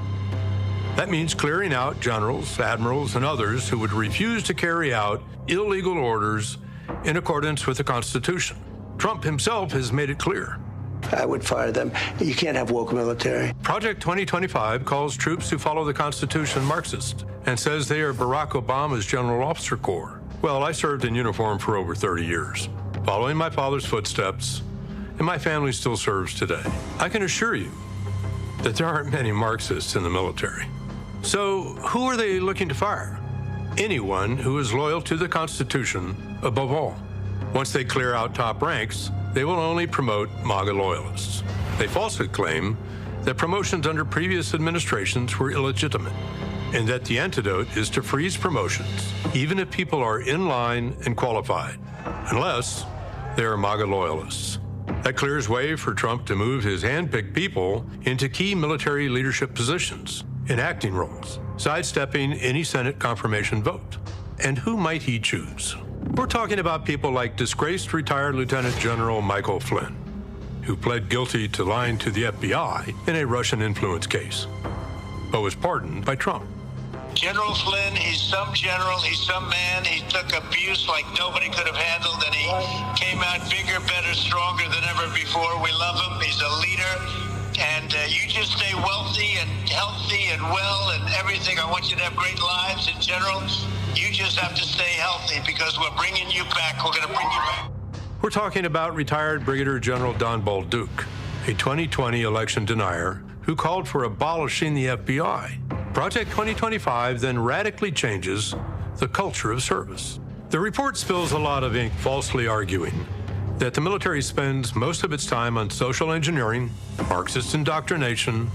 That means clearing out generals, admirals, and others who would refuse to carry out illegal orders in accordance with the Constitution. Trump himself has made it clear.
I would fire them. You can't have woke military.
Project 2025 calls troops who follow the Constitution Marxist and says they are Barack Obama's General Officer Corps. Well, I served in uniform for over 30 years, following my father's footsteps, and my family still serves today. I can assure you that there aren't many Marxists in the military. So who are they looking to fire? Anyone who is loyal to the Constitution above all. Once they clear out top ranks, they will only promote MAGA loyalists. They falsely claim that promotions under previous administrations were illegitimate, and that the antidote is to freeze promotions, even if people are in line and qualified, unless they are MAGA loyalists. That clears way for Trump to move his hand-picked people into key military leadership positions in acting roles, sidestepping any Senate confirmation vote. And who might he choose? We're talking about people like disgraced retired Lieutenant General Michael Flynn, who pled guilty to lying to the FBI in a Russian influence case, but was pardoned by Trump.
General Flynn, he's some general, he's some man. He took abuse like nobody could have handled, and he came out bigger, better, stronger than ever before. We love him. He's a leader. And you just stay wealthy and healthy and well and everything. I want you to have great lives in general. You just have to stay healthy because we're bringing you back. We're going to bring you back.
We're talking about retired Brigadier General Don Bolduc, a 2020 election denier who called for abolishing the FBI. Project 2025 then radically changes the culture of service. The report spills a lot of ink falsely arguing that the military spends most of its time on social engineering, Marxist indoctrination,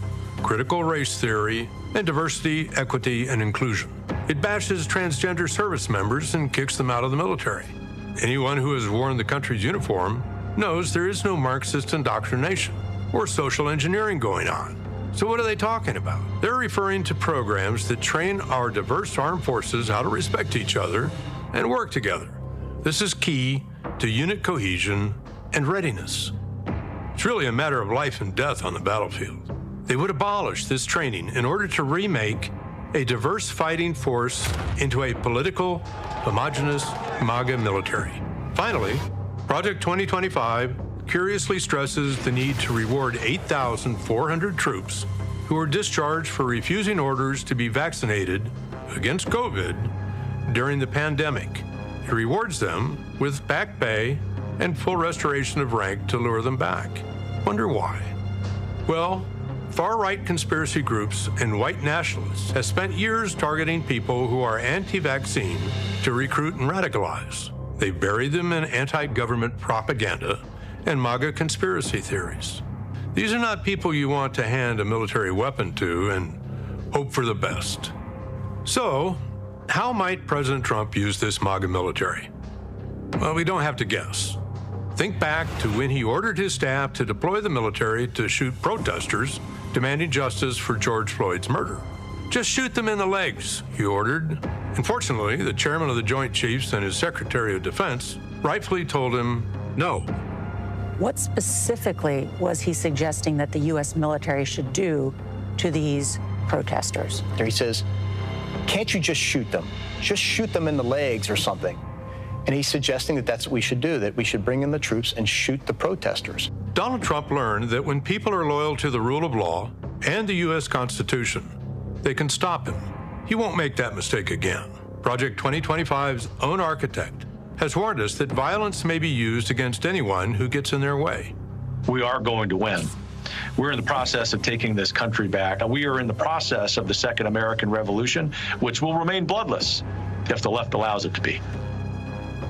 critical race theory, and diversity, equity, and inclusion. It bashes transgender service members and kicks them out of the military. Anyone who has worn the country's uniform knows there is no Marxist indoctrination or social engineering going on. So what are they talking about? They're referring to programs that train our diverse armed forces how to respect each other and work together. This is key to unit cohesion and readiness. It's really a matter of life and death on the battlefield. They would abolish this training in order to remake a diverse fighting force into a political, homogenous MAGA military. Finally, Project 2025 curiously stresses the need to reward 8,400 troops who were discharged for refusing orders to be vaccinated against COVID during the pandemic. It rewards them with back pay and full restoration of rank to lure them back. Wonder why? Well, far-right conspiracy groups and white nationalists have spent years targeting people who are anti-vaccine to recruit and radicalize. They buried them in anti-government propaganda and MAGA conspiracy theories. These are not people you want to hand a military weapon to and hope for the best. So, how might President Trump use this MAGA military? Well, we don't have to guess. Think back to when he ordered his staff to deploy the military to shoot protesters demanding justice for George Floyd's murder. Just shoot them in the legs, he ordered. Unfortunately, the chairman of the Joint Chiefs and his Secretary of Defense rightfully told him no.
What specifically was he suggesting that the U.S. military should do to these protesters?
He says, can't you just shoot them? Just shoot them in the legs or something. And he's suggesting that that's what we should do, that we should bring in the troops and shoot the protesters.
Donald Trump learned that when people are loyal to the rule of law and the U.S. Constitution, they can stop him. He won't make that mistake again. Project 2025's own architect has warned us that violence may be used against anyone who gets in their way.
We are going to win. We're in the process of taking this country back. We are in the process of the Second American Revolution, which will remain bloodless if the left allows it to be.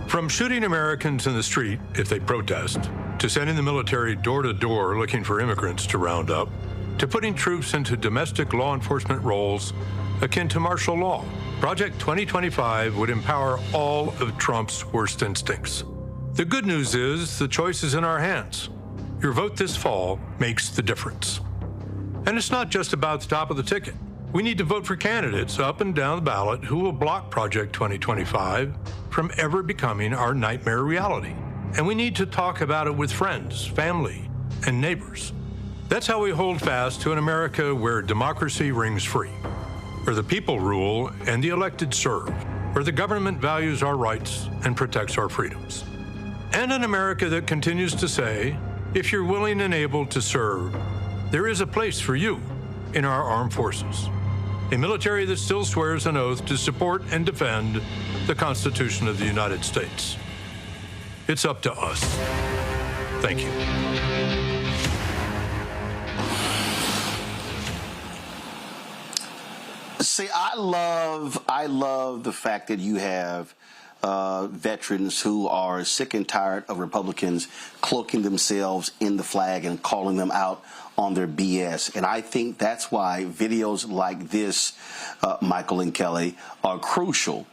From shooting Americans in the street if they protest, to sending the military door to door looking for immigrants to round up, to putting troops into domestic law enforcement roles akin to martial law, Project 2025 would empower all of Trump's worst instincts. The good news is the choice is in our hands. Your vote this fall makes the difference. And it's not just about the top of the ticket. We need to vote for candidates up and down the ballot who will block Project 2025 from ever becoming our nightmare reality. And we need to talk about it with friends, family, and neighbors. That's how we hold fast to an America where democracy rings free, where the people rule and the elected serve, where the government values our rights and protects our freedoms. And an America that continues to say, if you're willing and able to serve, there is a place for you in our armed forces. A military that still swears an oath to support and defend the Constitution of the United States. It's up to us. Thank you.
See, I love the fact that you have veterans who are sick and tired of Republicans cloaking themselves in the flag and calling them out on their BS. And I think that's why videos like this, Michael and Kelly, are crucial.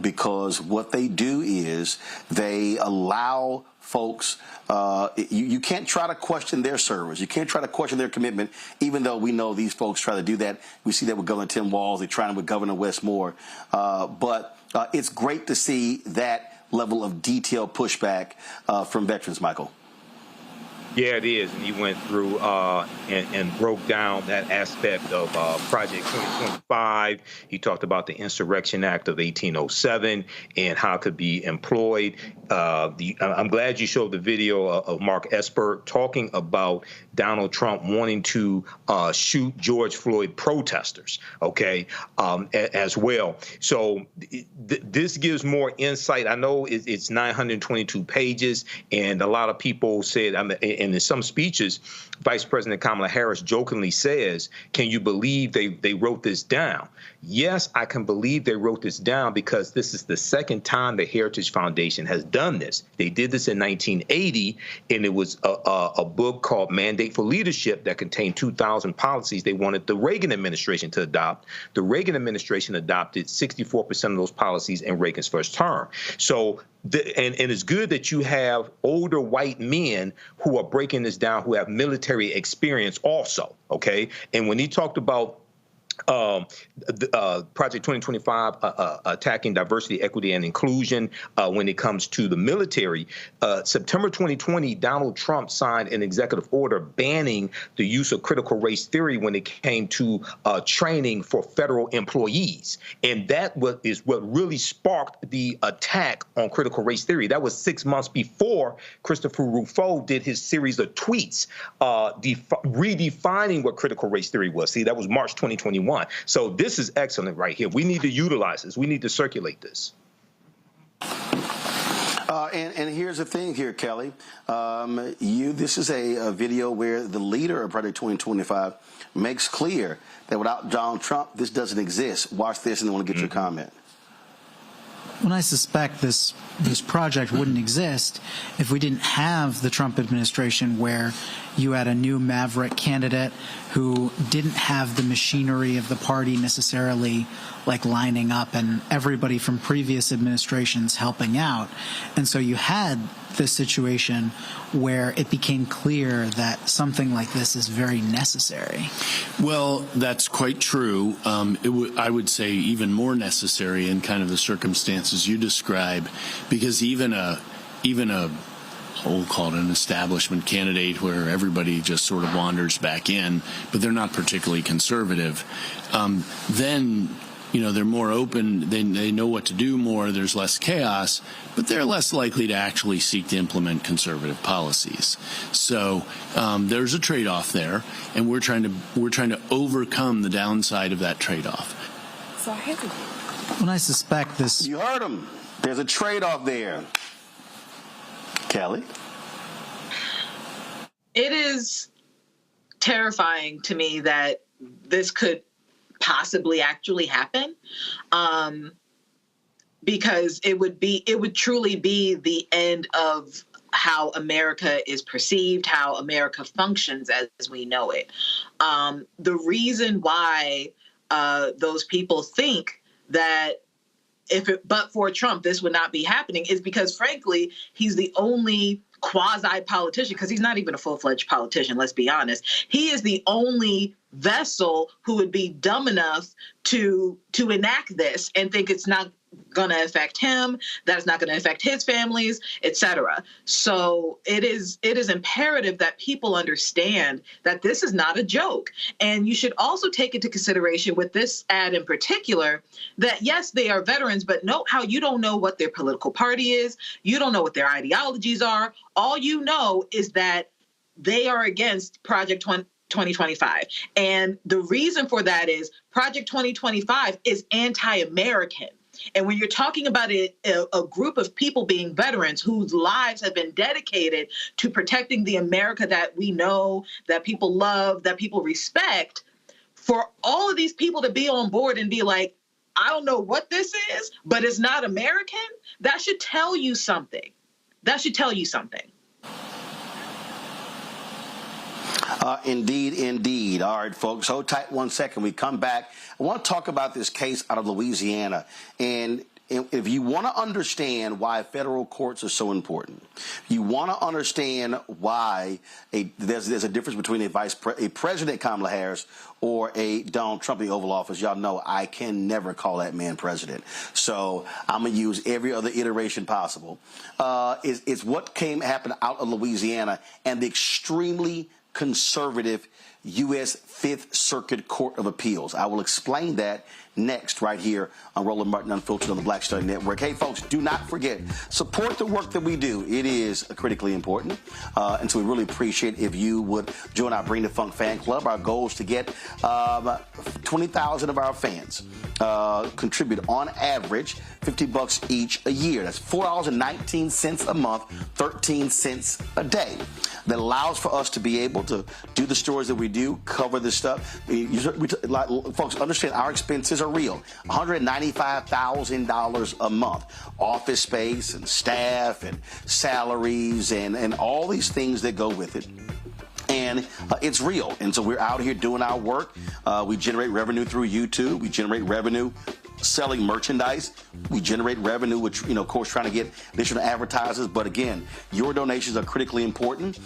because what they do is they allow folks, you can't try to question their service. You can't try to question their commitment, even though we know these folks try to do that. We see that with Governor Tim Walz. They're trying with Governor Wes Moore. But it's great to see that level of detailed pushback from veterans, Michael.
Yeah, it is. And he went through and broke down that aspect of Project 2025. He talked about the Insurrection Act of 1807 and how it could be employed. I'm glad you showed the video of Mark Esper talking about Donald Trump wanting to shoot George Floyd protesters, okay, as well. So this gives more insight. I know it's 922 pages, and a lot of people said, and in some speeches, Vice President Kamala Harris jokingly says, can you believe they wrote this down? Yes, I can believe they wrote this down because this is the second time the Heritage Foundation has done this. They did this in 1980, and it was a book called Mandate for Leadership that contained 2,000 policies they wanted the Reagan administration to adopt. The Reagan administration adopted 64% of those policies in Reagan's first term. So and it's good that you have older white men who are breaking this down, who have military experience also, okay? And when he talked about Project 2025 attacking diversity, equity, and inclusion when it comes to the military, September 2020, Donald Trump signed an executive order banning the use of critical race theory when it came to training for federal employees. And that is what really sparked the attack on critical race theory. That was 6 months before Christopher Rufo did his series of tweets redefining what critical race theory was. See, that was March 2021. So this is excellent right here. We need to utilize this. We need to circulate this.
And here's the thing here, Kelly. This is a video where the leader of Project 2025 makes clear that without Donald Trump, this doesn't exist. Watch this, and I want to get your comment.
Well, I suspect this project wouldn't exist if we didn't have the Trump administration, where you had a new maverick candidate who didn't have the machinery of the party necessarily like lining up, and everybody from previous administrations helping out. And so you had this situation where it became clear that something like this is very necessary.
Well, that's quite true. I would say even more necessary in kind of the circumstances you describe, because even a we'll call it an establishment candidate where everybody just sort of wanders back in, but they're not particularly conservative, then they're more open, they know what to do more, there's less chaos, but they're less likely to actually seek to implement conservative policies. So there's a trade-off there, and we're trying to overcome the downside of that trade-off.
So when I suspect this...
You heard him. There's a trade-off there. Kelly?
It is terrifying to me that this could possibly actually happen, because it would truly be the end of how America is perceived, how America functions as we know it. The reason why those people think that but for Trump, this would not be happening is because, frankly, he's the only quasi-politician, because he's not even a full-fledged politician, let's be honest. He is the only vessel who would be dumb enough to enact this and think it's not going to affect him, that it's not going to affect his families, etc. So it is imperative that people understand that this is not a joke. And you should also take into consideration with this ad in particular that, yes, they are veterans, but note how you don't know what their political party is. You don't know what their ideologies are. All you know is that they are against Project 2025. And the reason for that is Project 2025 is anti-American. And when you're talking about a group of people being veterans whose lives have been dedicated to protecting the America that we know, that people love, that people respect, for all of these people to be on board and be like, I don't know what this is, but it's not American, that should tell you something. That should tell you something.
Indeed. All right, folks, hold tight 1 second. We come back. I want to talk about this case out of Louisiana. And if you want to understand why federal courts are so important, you want to understand why there's a difference between a President Kamala Harris or a Donald Trump in the Oval Office. Y'all know I can never call that man president. So I'm going to use every other iteration possible. It's what happened out of Louisiana and the extremely conservative U.S. Fifth Circuit Court of Appeals. I will explain that next right here on Roland Martin Unfiltered on the Black Star Network. Hey, folks, do not forget, support the work that we do. It is critically important. And so we really appreciate if you would join our Bring the Funk fan club. Our goal is to get 20,000 of our fans contribute on average $50 each a year. That's $4.19 a month, 13 cents a day. That allows for us to be able to do the stories that we do, cover this stuff. Folks, understand our expenses are real. $195,000 a month. Office space and staff and salaries and all these things that go with it. And it's real. And so we're out here doing our work. We generate revenue through YouTube. We generate revenue selling merchandise. We generate revenue, which, of course, trying to get additional advertisers. But again, your donations are critically important.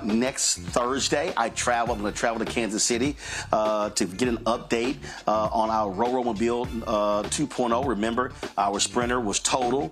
Next Thursday, I'm going to travel to Kansas City to get an update on our Ro-Ro-Mobile 2.0. Remember, our Sprinter was total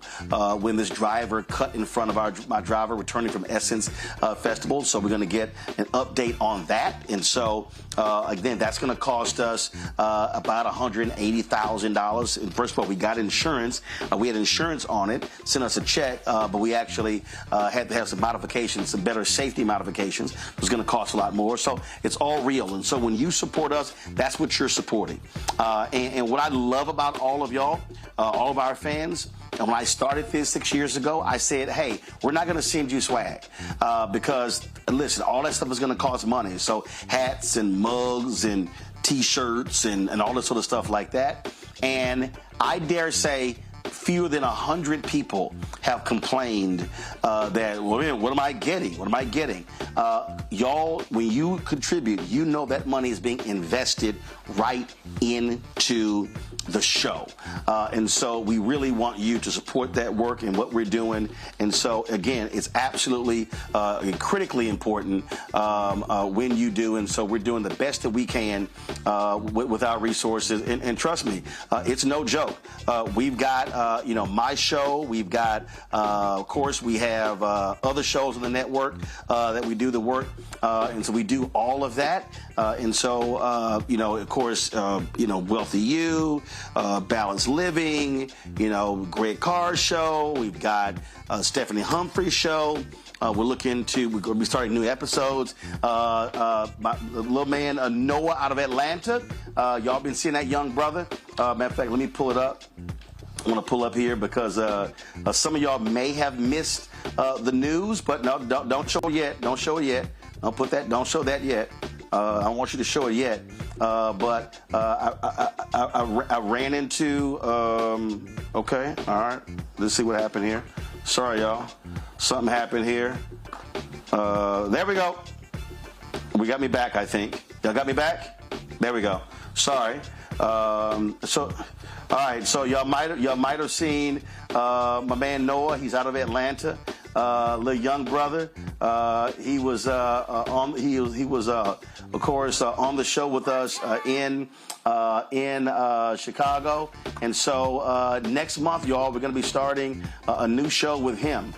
when this driver cut in front of my driver returning from Essence Festival. So we're going to get an update on that. And so, again, that's going to cost us about $180,000. And first of all, we got insurance. We had insurance on it, sent us a check, but we actually had to have some modifications, some better safety modifications. It was going to cost a lot more. So it's all real. And so when you support us, that's what you're supporting. And what I love about all of y'all, all of our fans, and when I started this 6 years ago, I said, hey, we're not going to send you swag because, listen, all that stuff is going to cost money. So hats and mugs and T-shirts and all this sort of stuff like that. And I dare say fewer than 100 people have complained that, well, what am I getting? What am I getting? Y'all, when you contribute, you know that money is being invested right into the show. And so we really want you to support that work and what we're doing. And so, again, it's absolutely critically important when you do. And so we're doing the best that we can with our resources. And trust me, it's no joke. We've got, my show. We've got, of course, we have other shows on the network that we do the work. And so we do all of that. And so, of course, Wealthy You, Balanced Living, Greg Carr's show. We've got Stephanie Humphrey's show. We're going to be starting new episodes. My little man, Noah out of Atlanta. Y'all been seeing that young brother. Matter of fact, let me pull it up. I want to pull up here because some of y'all may have missed the news, but no, don't show it yet. Don't show it yet. Don't show that yet. I don't want you to show it yet. But I ran into, okay, all right. Let's see what happened here. Sorry, y'all. Something happened here. There we go. We got me back, I think. Y'all got me back? There we go. Sorry. All right, so y'all might have seen my man Noah. He's out of Atlanta. Little young brother. He was of course on the show with us in Chicago. And so next month, y'all, we're going to be starting a new show with him.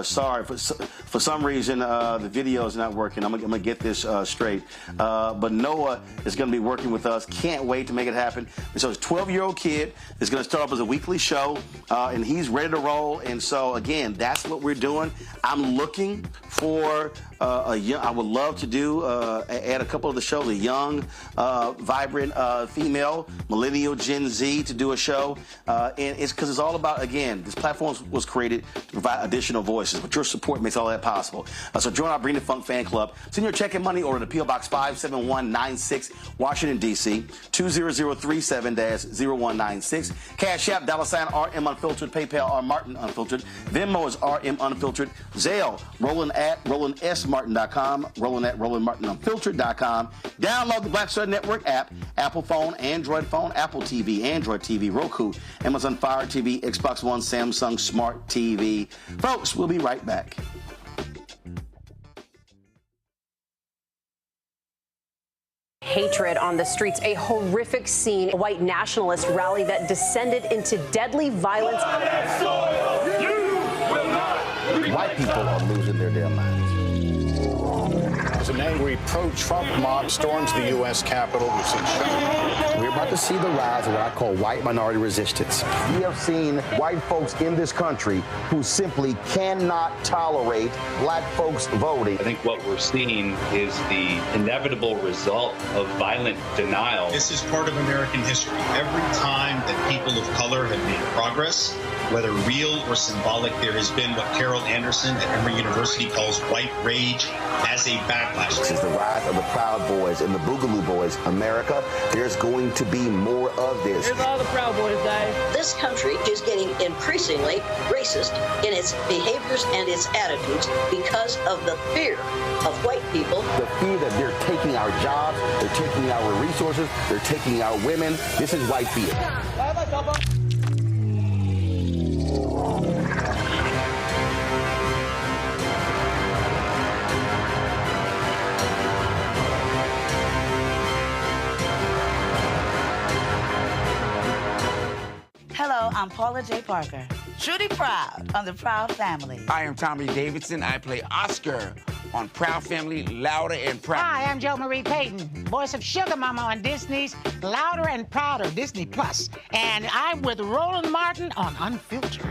Sorry, for some reason the video is not working. I'm gonna get this straight. But Noah is gonna be working with us. Can't wait to make it happen. And so his 12-year-old kid is gonna start up as a weekly show, and he's ready to roll. And so again, that's what we're doing. I'm looking for I would love to do add a couple of the shows, a young, vibrant female, millennial, Gen Z to do a show. And it's because it's all about, again, this platform was created to provide additional original voices, but your support makes all that possible. So join our Bring the Funk fan club. Send your check and money order to P.O. Box 57196, Washington, D.C., 20037-0196. Cash App, $RM Unfiltered. PayPal, R Martin Unfiltered. Venmo is RM Unfiltered. Zelle, Roland@RolandSMartin.com, Roland@RolandMartinUnfiltered.com. Download the Black Star Network app, Apple phone, Android phone, Apple TV, Android TV, Roku, Amazon Fire TV, Xbox One, Samsung Smart TV. Folks, we'll be right back.
Hatred on the streets, a horrific scene, a white nationalist rally that descended into deadly violence.
White people are losing their damn minds.
As an angry pro-Trump mob storms the U.S. Capitol, we've seen shooting.
We're about to see the rise of what I call white minority resistance. We have seen white folks in this country who simply cannot tolerate black folks voting.
I think what we're seeing is the inevitable result of violent denial.
This is part of American history. Every time that people of color have made progress, whether real or symbolic, there has been what Carol Anderson at Emory University calls white rage as a backlash.
This is the rise of the Proud Boys and the Boogaloo Boys. America, there's going to be more of this.
Here's all the Proud Boys, Dave.
This country is getting increasingly racist in its behaviors and its attitudes because of the fear of white people.
The fear that they're taking our jobs, they're taking our resources, they're taking our women. This is white fear.
Hello, I'm Paula J. Parker. Truly proud on the Proud Family.
I am Tommy Davidson. I play Oscar on Proud Family, Louder and Proud.
Hi, I'm Jo Marie Payton, voice of Sugar Mama on Disney's Louder and Prouder, Disney Plus. And I'm with Roland Martin on Unfiltered.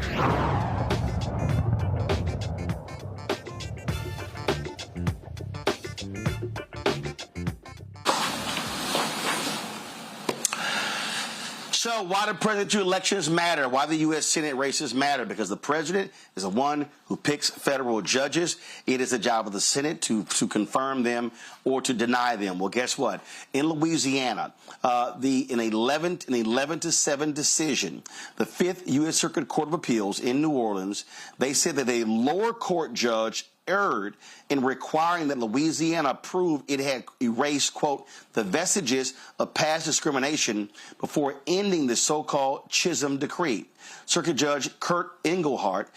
So why do presidential elections matter? Why the U.S. Senate races matter? Because the president is the one who picks federal judges. It is the job of the Senate to confirm them or to deny them. Well, guess what? In Louisiana, in 11-7 decision, the 5th U.S. Circuit Court of Appeals in New Orleans, they said that a lower court judge erred in requiring that Louisiana prove it had erased, quote, the vestiges of past discrimination before ending the so-called Chisholm Decree. Circuit Judge Kurt Engelhardt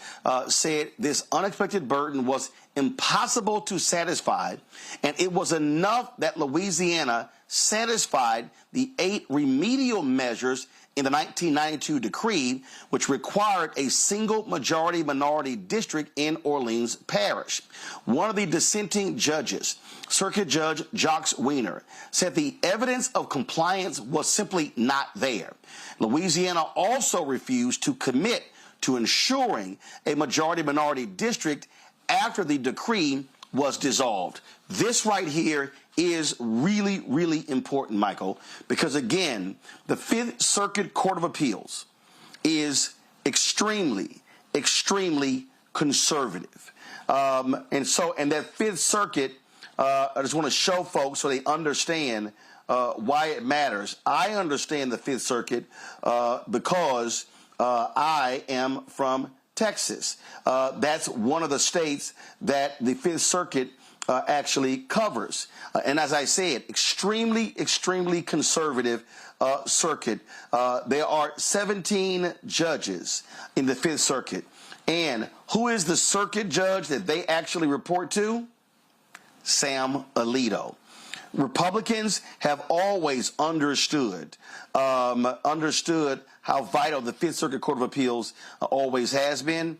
said this unexpected burden was impossible to satisfy, and it was enough that Louisiana satisfied the 8 remedial measures in the 1992 decree, which required a single majority minority district in Orleans Parish. One of the dissenting judges, Circuit Judge Jacques Wiener, said the evidence of compliance was simply not there. Louisiana also refused to commit to ensuring a majority minority district after the decree was dissolved. This right here is really, really important, Michael, because, again, the 5th Circuit Court of Appeals is extremely, extremely conservative. And that 5th Circuit, I just want to show folks so they understand why it matters. I understand the 5th Circuit because I am from Texas. That's one of the states that the 5th Circuit actually covers. And as I said, extremely, extremely conservative circuit. There are 17 judges in the 5th Circuit. And who is the circuit judge that they actually report to? Sam Alito. Republicans have always understood how vital the 5th Circuit Court of Appeals always has been.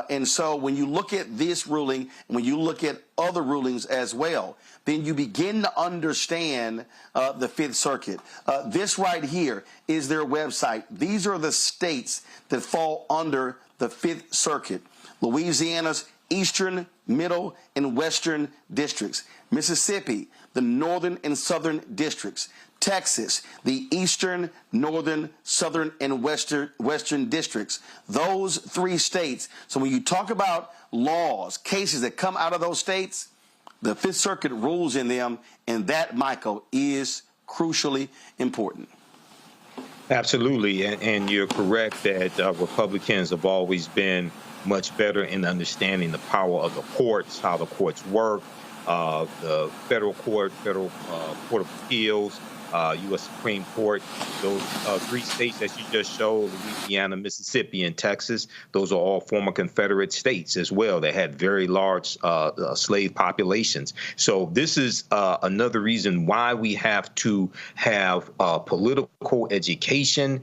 And so when you look at this ruling, and when you look at other rulings as well, then you begin to understand the 5th Circuit. This right here is their website. These are the states that fall under the 5th Circuit. Louisiana's eastern, middle, and western districts. Mississippi, the northern and southern districts. Texas, the eastern, northern, southern, and western districts. Those 3 states. So when you talk about laws, cases that come out of those states, the Fifth Circuit rules in them, and that, Michael, is crucially important.
Absolutely, and you're correct that Republicans have always been much better in understanding the power of the courts, how the courts work, the federal court, Court of Appeals, U.S. Supreme Court. Those 3 states that you just showed, Louisiana, Mississippi, and Texas, those are all former Confederate states as well. They had very large slave populations. So this is another reason why we have to have political education,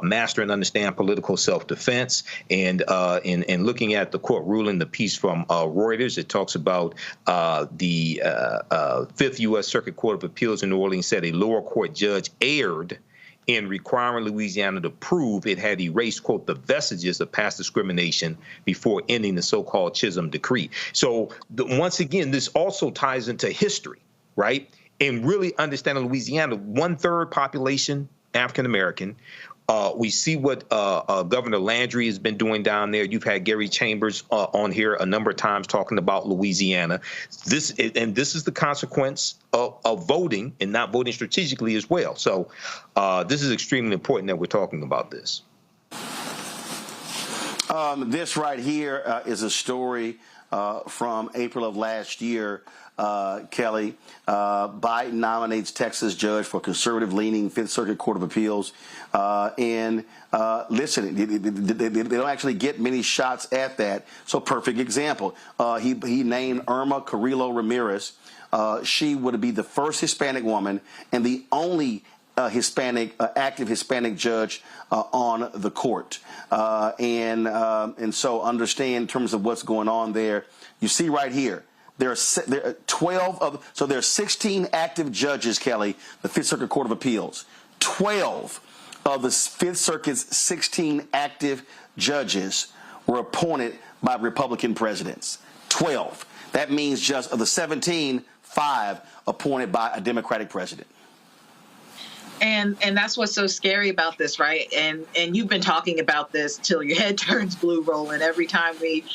master and understand political self-defense. And in looking at the court ruling, the piece from Reuters, it talks about the 5th U.S. Circuit Court of Appeals in New Orleans said a lower court judge erred in requiring Louisiana to prove it had erased, quote, the vestiges of past discrimination before ending the so-called Chisholm Decree. So once again, this also ties into history, right? And really understanding Louisiana, 1/3 population African-American. We see what Governor Landry has been doing down there. You've had Gary Chambers on here a number of times talking about Louisiana. This is the consequence of voting and not voting strategically as well. So this is extremely important that we're talking about this.
This right here is a story from April of last year. Kelly, Biden nominates Texas judge for conservative-leaning Fifth Circuit Court of Appeals. Listen, they don't actually get many shots at that. So perfect example. He named Irma Carrillo Ramirez. She would be the first Hispanic woman and the only active Hispanic judge on the court. And so understand in terms of what's going on there. You see right here. There are 12 of, so there are 16 active judges, Kelly, the Fifth Circuit Court of Appeals. 12 of the Fifth Circuit's 16 active judges were appointed by Republican presidents. 12. That means just of the 17, 5 appointed by a Democratic president.
And that's what's so scary about this, right? And you've been talking about this till your head turns blue, Roland, every time we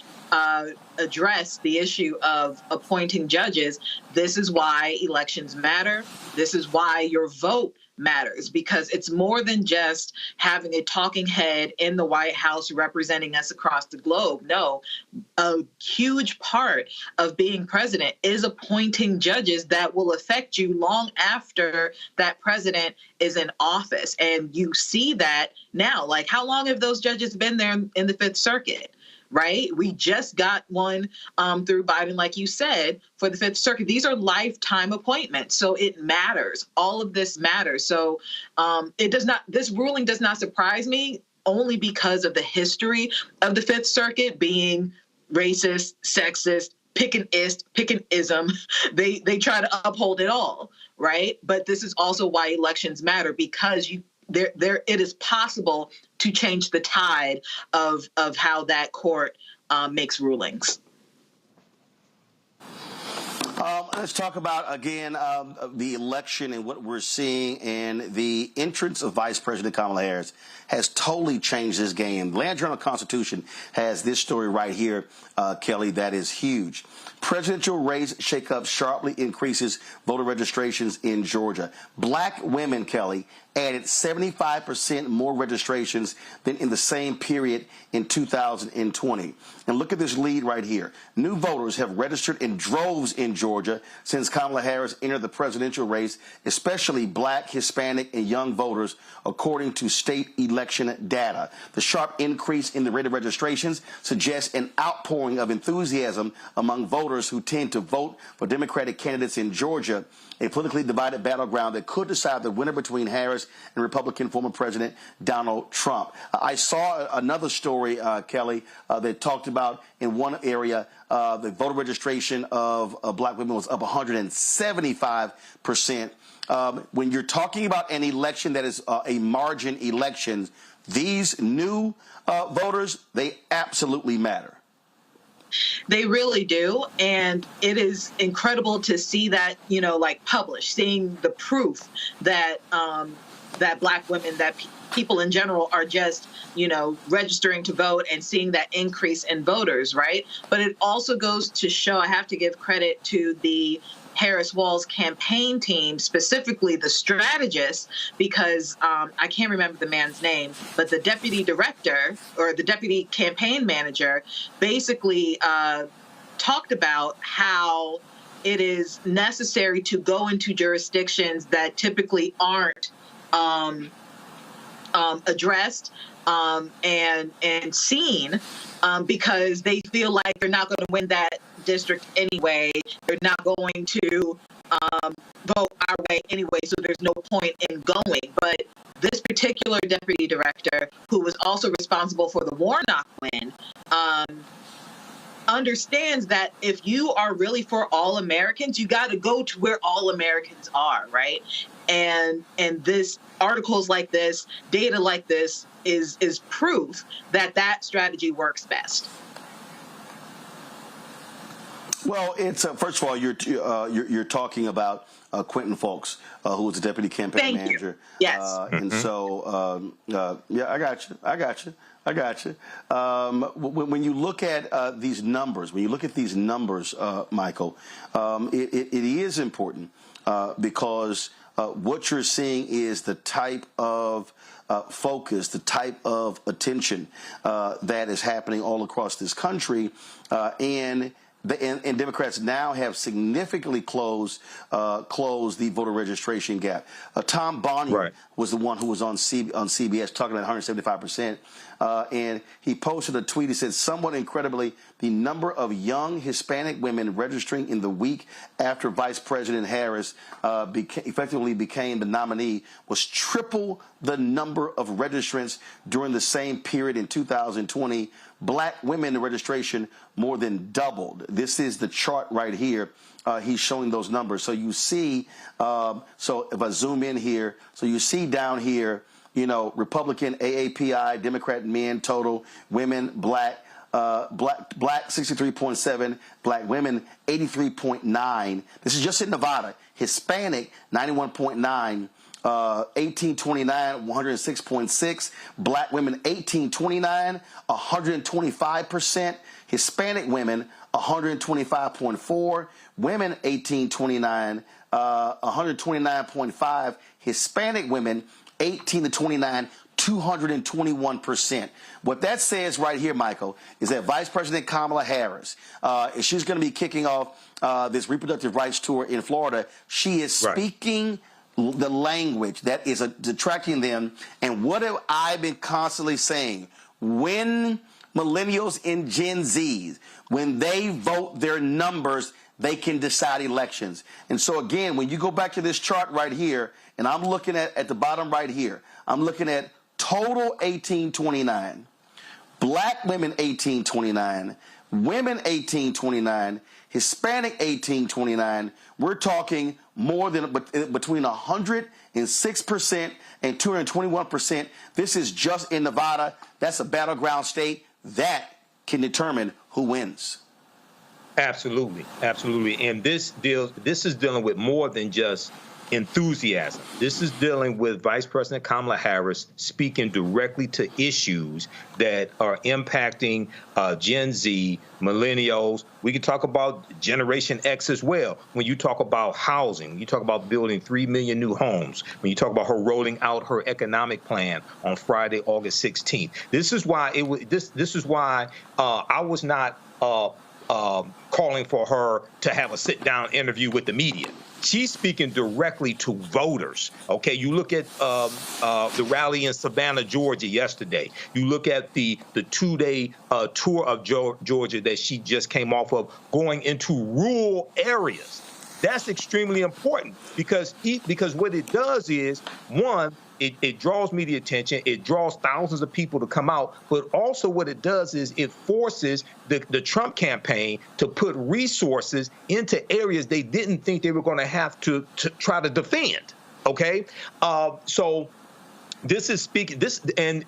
address the issue of appointing judges. This is why elections matter. This is why your vote matters, because it's more than just having a talking head in the White House representing us across the globe. No, a huge part of being president is appointing judges that will affect you long after that president is in office. And you see that now. Like, how long have those judges been there in the Fifth Circuit? Right? We just got one through Biden, like you said, for the Fifth Circuit. These are lifetime appointments. So it matters. All of this matters. So this ruling does not surprise me, only because of the history of the Fifth Circuit being racist, sexist, pick-and-ism. They try to uphold it all. Right? But this is also why elections matter, because it is possible to change the tide of how that court makes rulings.
Let's talk about, again, the election and what we're seeing. And the entrance of Vice President Kamala Harris has totally changed this game. The Land Journal-Constitution has this story right here, Kelly, that is huge. Presidential race shakeup sharply increases voter registrations in Georgia. Black women, Kelly, added 75% more registrations than in the same period in 2020. And look at this lead right here. New voters have registered in droves in Georgia since Kamala Harris entered the presidential race, especially black, Hispanic, and young voters, according to state election data. The sharp increase in the rate of registrations suggests an outpouring of enthusiasm among voters who tend to vote for Democratic candidates in Georgia, a politically divided battleground that could decide the winner between Harris and Republican former President Donald Trump. I saw another story, Kelly, that talked about in one area the voter registration of black women was up 175%. When you're talking about an election that is a margin election, these new voters, they absolutely matter.
They really do. And it is incredible to see that, like published, seeing the proof that that Black women, that people in general are just, registering to vote and seeing that increase in voters, right? But it also goes to show, I have to give credit to the Harris-Walz campaign team, specifically the strategist, because I can't remember the man's name, but the deputy director or the deputy campaign manager basically talked about how it is necessary to go into jurisdictions that typically aren't addressed and seen because they feel like they're not going to win that district anyway. They're not going to vote our way anyway, so there's no point in going. But this particular deputy director, who was also responsible for the Warnock win, understands that if you are really for all Americans, you got to go to where all Americans are, right? And this articles like this, data like this is proof that that strategy works best.
Well, it's first of all, you're talking about Quentin Folks, who was the deputy campaign manager.
Yes.
And so, yeah, I got you. When you look at these numbers, Michael, it is important because what you're seeing is the type of focus, the type of attention that is happening all across this country, and Democrats now have significantly closed the voter registration gap. Tom Bonnier was the one who was on CBS talking about 175%, and he posted a tweet. He said, somewhat incredibly, the number of young Hispanic women registering in the week after Vice President Harris effectively became the nominee was triple the number of registrants during the same period in 2020. Black women in registration more than doubled. This is the chart right here. He's showing those numbers. So you see, so if I zoom in here, so you see down here, Republican, AAPI, Democrat men total, women, black 63.7, black women 83.9. This is just in Nevada. Hispanic 91.9. 1829, 106.6. Black women 1829, 125%. Hispanic women 125.4. Women 1829, 129.5. Hispanic women 18 to 29, 221%. What that says right here, Michael, is that Vice President Kamala Harris, she's going to be kicking off this reproductive rights tour in Florida. She is speaking the language that is attracting them. And what have I been constantly saying? When millennials and Gen Zs, when they vote their numbers, they can decide elections. And so, again, when you go back to this chart right here, and I'm looking at the bottom right here, I'm looking at total 1829, black women 1829, women 1829, Hispanic 1829. We're talking more than between 106% and 221%. This is just in Nevada. That's a battleground state. That can determine who wins.
Absolutely. And this is dealing with more than just enthusiasm. This is dealing with Vice President Kamala Harris speaking directly to issues that are impacting Gen Z, millennials. We can talk about Generation X as well. When you talk about housing, you talk about building 3 million new homes. When you talk about her rolling out her economic plan on Friday, August 16th. This is why I was not calling for her to have a sit-down interview with the media. She's speaking directly to voters. Okay, you look at the rally in Savannah, Georgia yesterday. You look at the 2-day tour of Georgia that she just came off of, going into rural areas. That's extremely important because what it does is, one, it draws media attention, it draws thousands of people to come out, but also what it does is it forces the Trump campaign to put resources into areas they didn't think they were going to have to try to defend, okay? So This is speaking. This and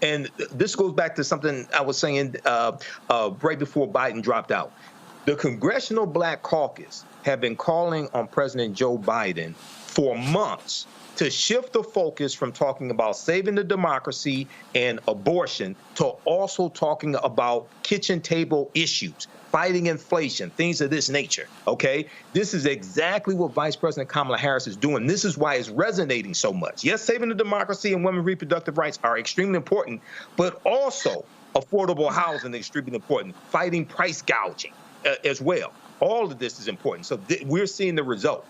this goes back to something I was saying right before Biden dropped out. The Congressional Black Caucus have been calling on President Joe Biden for months to shift the focus from talking about saving the democracy and abortion to also talking about kitchen table issues, fighting inflation, things of this nature, okay? This is exactly what Vice President Kamala Harris is doing. This is why it's resonating so much. Yes, saving the democracy and women's reproductive rights are extremely important, but also affordable housing is extremely important, fighting price gouging as well. All of this is important. So we're seeing the result.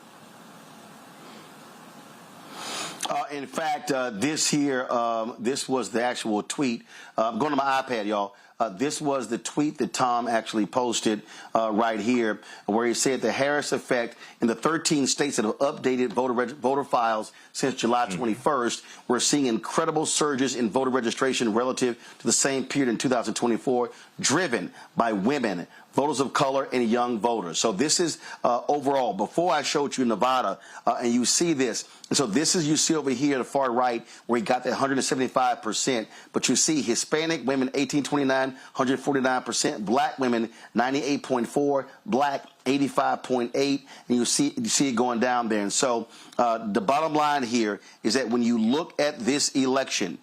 In fact, this was the actual tweet. I'm going to my iPad, y'all. This was the tweet that Tom actually posted right here, where he said the Harris effect in the 13 states that have updated voter files since July 21st. We're seeing incredible surges in voter registration relative to the same period in 2024, driven by women, voters of color, and young voters. So this is overall. Before I showed you Nevada, and you see this. And so this is, you see over here, the far right, where he got that 175%. But you see Hispanic women, 1829, 149%. Black women, 98.4. Black, 85.8. And you see it going down there. And so the bottom line here is that when you look at this election,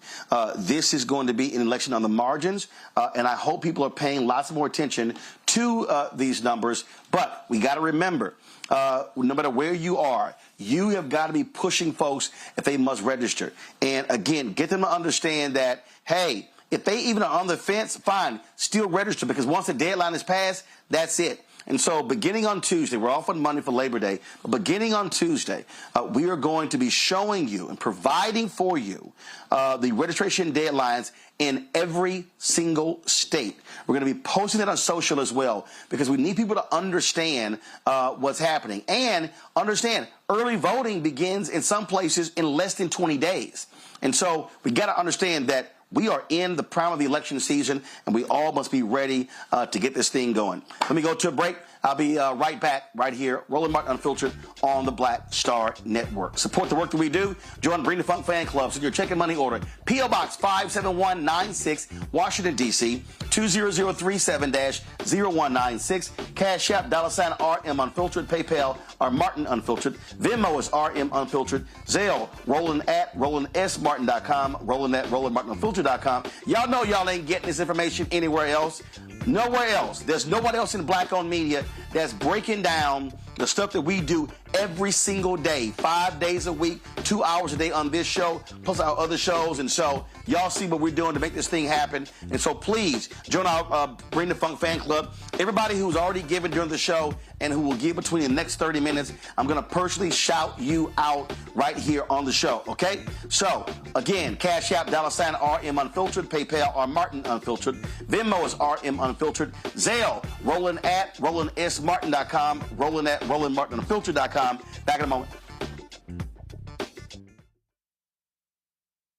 this is going to be an election on the margins. And I hope people are paying lots more attention to these numbers. But we got to remember, no matter where you are, you have got to be pushing folks if they must register. And again, get them to understand that, hey, if they even are on the fence, fine, still register, because once the deadline is passed, that's it. And so beginning on Tuesday, we're off on Monday for Labor Day, but beginning on Tuesday, we are going to be showing you and providing for you the registration deadlines in every single state. We're going to be posting it on social as well, because we need people to understand what's happening. And understand, early voting begins in some places in less than 20 days. And so we got to understand that we are in the prime of the election season, and we all must be ready to get this thing going. Let me go to a break. I'll be right back right here, Roland Martin Unfiltered on the Black Star Network. Support the work that we do. Join Bring the Funk Fan Club. Send your check and money order. P.O. Box 57196, Washington, D.C., 20037-0196. Cash App, $RM Unfiltered. PayPal, R Martin Unfiltered. Venmo is RM Unfiltered. Zelle, Roland@RolandSMartin.com. Roland@RolandMartinUnfiltered.com. Y'all know y'all ain't getting this information anywhere else. Nowhere else. There's nobody else in black-owned media that's breaking down the stuff that we do every single day, 5 days a week, 2 hours a day on this show, plus our other shows. And so y'all see what we're doing to make this thing happen. And so please join our Bring the Funk Fan Club. Everybody who's already given during the show and who will give between the next 30 minutes, I'm going to personally shout you out right here on the show, okay? So, again, Cash App, $RM Unfiltered. PayPal, R Martin Unfiltered. Venmo is RM Unfiltered. Zelle, Roland@RolandSMartin.com. Roland@RolandMartinUnfiltered.com. Back in a moment.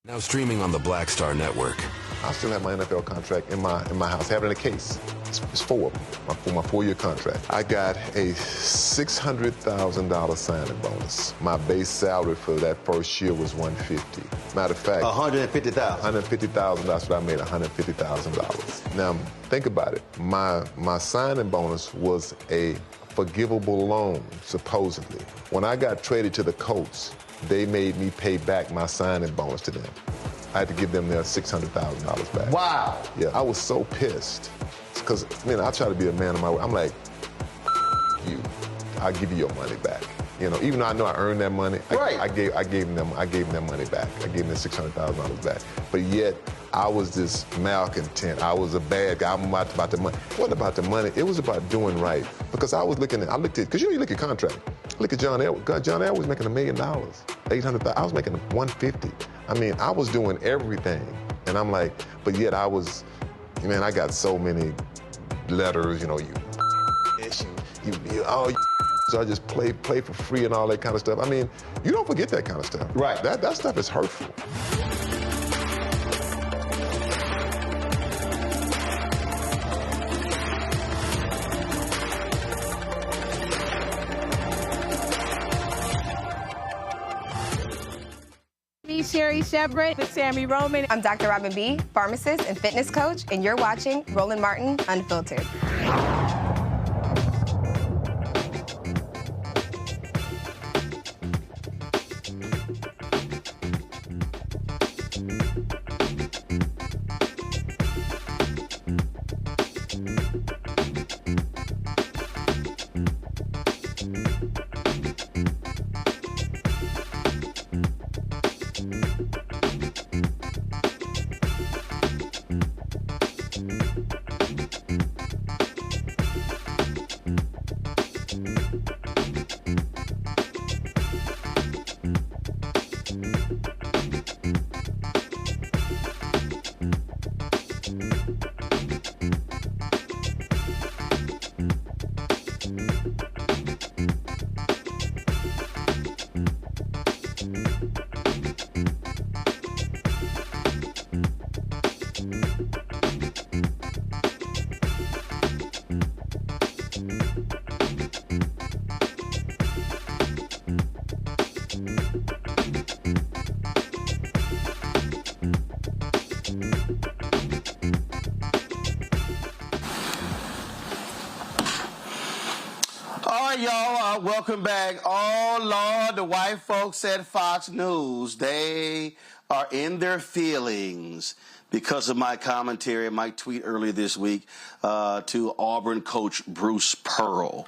Now streaming on the Black Star Network.
I still have my NFL contract in my house. I have it in a case. It's 4 of them for my 4-year contract. I got a $600,000 signing bonus. My base salary for that first year was $150,000. Matter of fact,
$150,000.
$150,000. That's what I made. $150,000. Now think about it. My signing bonus was a forgivable loan, supposedly. When I got traded to the Colts, they made me pay back my signing bonus to them. I had to give them their $600,000 back.
Wow.
Yeah, I was so pissed. Because, I try to be a man of my word. I'm like, you, I'll give you your money back. Even though I know I earned that money,
right.
I gave them their money back. I gave them $600,000 back. But yet, I was this malcontent. I was a bad guy. I'm about the money. It wasn't about the money. It was about doing right. Because I looked at, because you look at contract. Look at John Elway. John Elway was making $1 million, $800,000. I was making $150,000. I was doing everything. And I'm like, but yet I was, I got so many letters, I just play for free and all that kind of stuff. You don't forget that kind of stuff.
Right.
That stuff is hurtful.
Sherry Shepard with Sammy Roman.
I'm Dr. Robin B., pharmacist and fitness coach, and you're watching Roland Martin Unfiltered.
Y'all, welcome back. Oh, Lord, the white folks at Fox News, they are in their feelings because of my commentary, my tweet earlier this week to Auburn coach Bruce Pearl.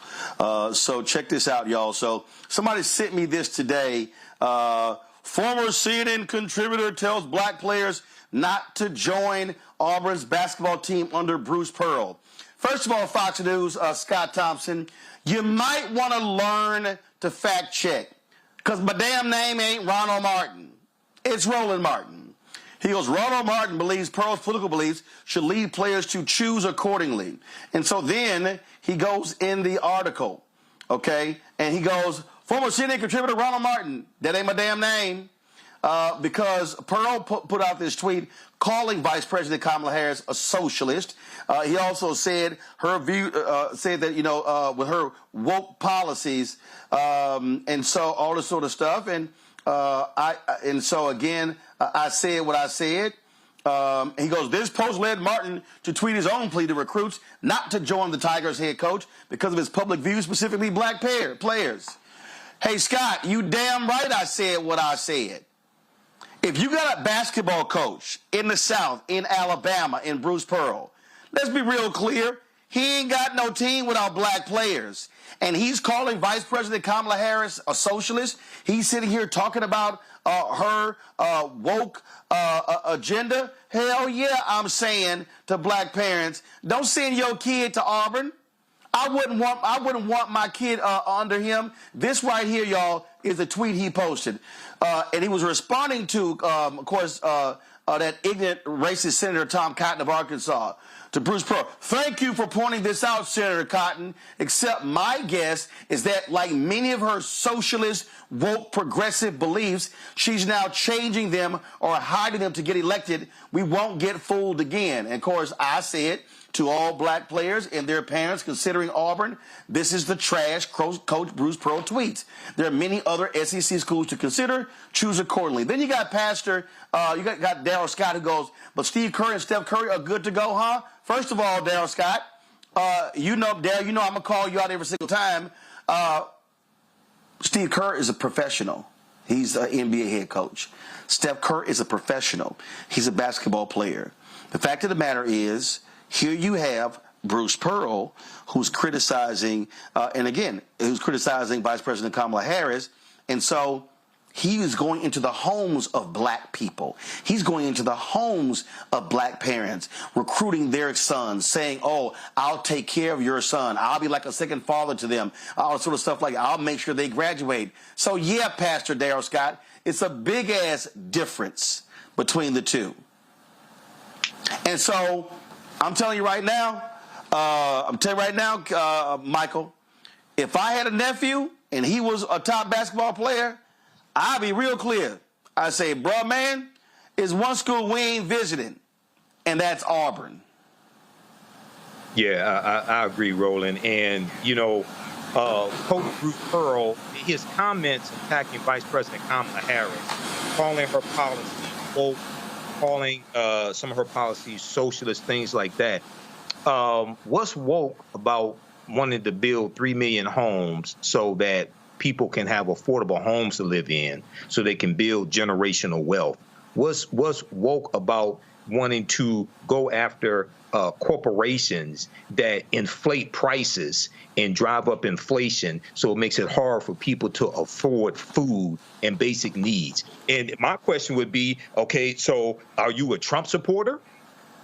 So check this out, y'all. So somebody sent me this today. Former CNN contributor tells black players not to join Auburn's basketball team under Bruce Pearl. First of all, Fox News, Scott Thompson, you might want to learn to fact check, because my damn name ain't Ronald Martin. It's Roland Martin. He goes, Ronald Martin believes Pearl's political beliefs should lead players to choose accordingly. And so then he goes in the article, okay, and he goes, former CNN contributor Ronald Martin, that ain't my damn name, because Pearl put out this tweet calling Vice President Kamala Harris a socialist. He also said her view, said that, with her woke policies, and so all this sort of stuff. And I said what I said. He goes, this post led Martin to tweet his own plea to recruits not to join the Tigers head coach because of his public views, specifically black players. Hey, Scott, you damn right I said what I said. If you got a basketball coach in the South, in Alabama, in Bruce Pearl, let's be real clear. He ain't got no team without black players. And he's calling Vice President Kamala Harris a socialist. He's sitting here talking about her woke agenda. Hell yeah, I'm saying to black parents, don't send your kid to Auburn. I wouldn't want my kid under him. This right here, y'all, is a tweet he posted. And he was responding to, of course, that ignorant racist Senator Tom Cotton of Arkansas, to Bruce Pearl. Thank you for pointing this out, Senator Cotton, except my guess is that, like many of her socialist, woke, progressive beliefs, she's now changing them or hiding them to get elected. We won't get fooled again. And, of course, I said to all black players and their parents considering Auburn, this is the trash Coach Bruce Pearl tweets. There are many other SEC schools to consider. Choose accordingly. Then you got Pastor, you got Darryl Scott, who goes, but Steve Curry and Steph Curry are good to go, huh? First of all, Darryl Scott, Darryl, I'm going to call you out every single time. Steve Kerr is a professional. He's an NBA head coach. Steph Curry is a professional. He's a basketball player. The fact of the matter is, here you have Bruce Pearl, who's criticizing, who's criticizing Vice President Kamala Harris. And so he is going into the homes of black people. He's going into the homes of black parents, recruiting their sons, saying, oh, I'll take care of your son. I'll be like a second father to them. All sort of stuff like that. I'll make sure they graduate. So, yeah, Pastor Darryl Scott, it's a big-ass difference between the two. And so I'm telling you right now, Michael, if I had a nephew and he was a top basketball player, I'd be real clear. I say, bruh, man, it's one school we ain't visiting, and that's Auburn.
Yeah, I agree, Roland. And, Coach Bruce Pearl, his comments attacking Vice President Kamala Harris calling her policy woke, calling some of her policies socialist, things like that. What's woke about wanting to build 3 million homes so that people can have affordable homes to live in, so they can build generational wealth? What's woke about wanting to go after corporations that inflate prices and drive up inflation, so it makes it hard for people to afford food and basic needs? And my question would be, okay, so are you a Trump supporter?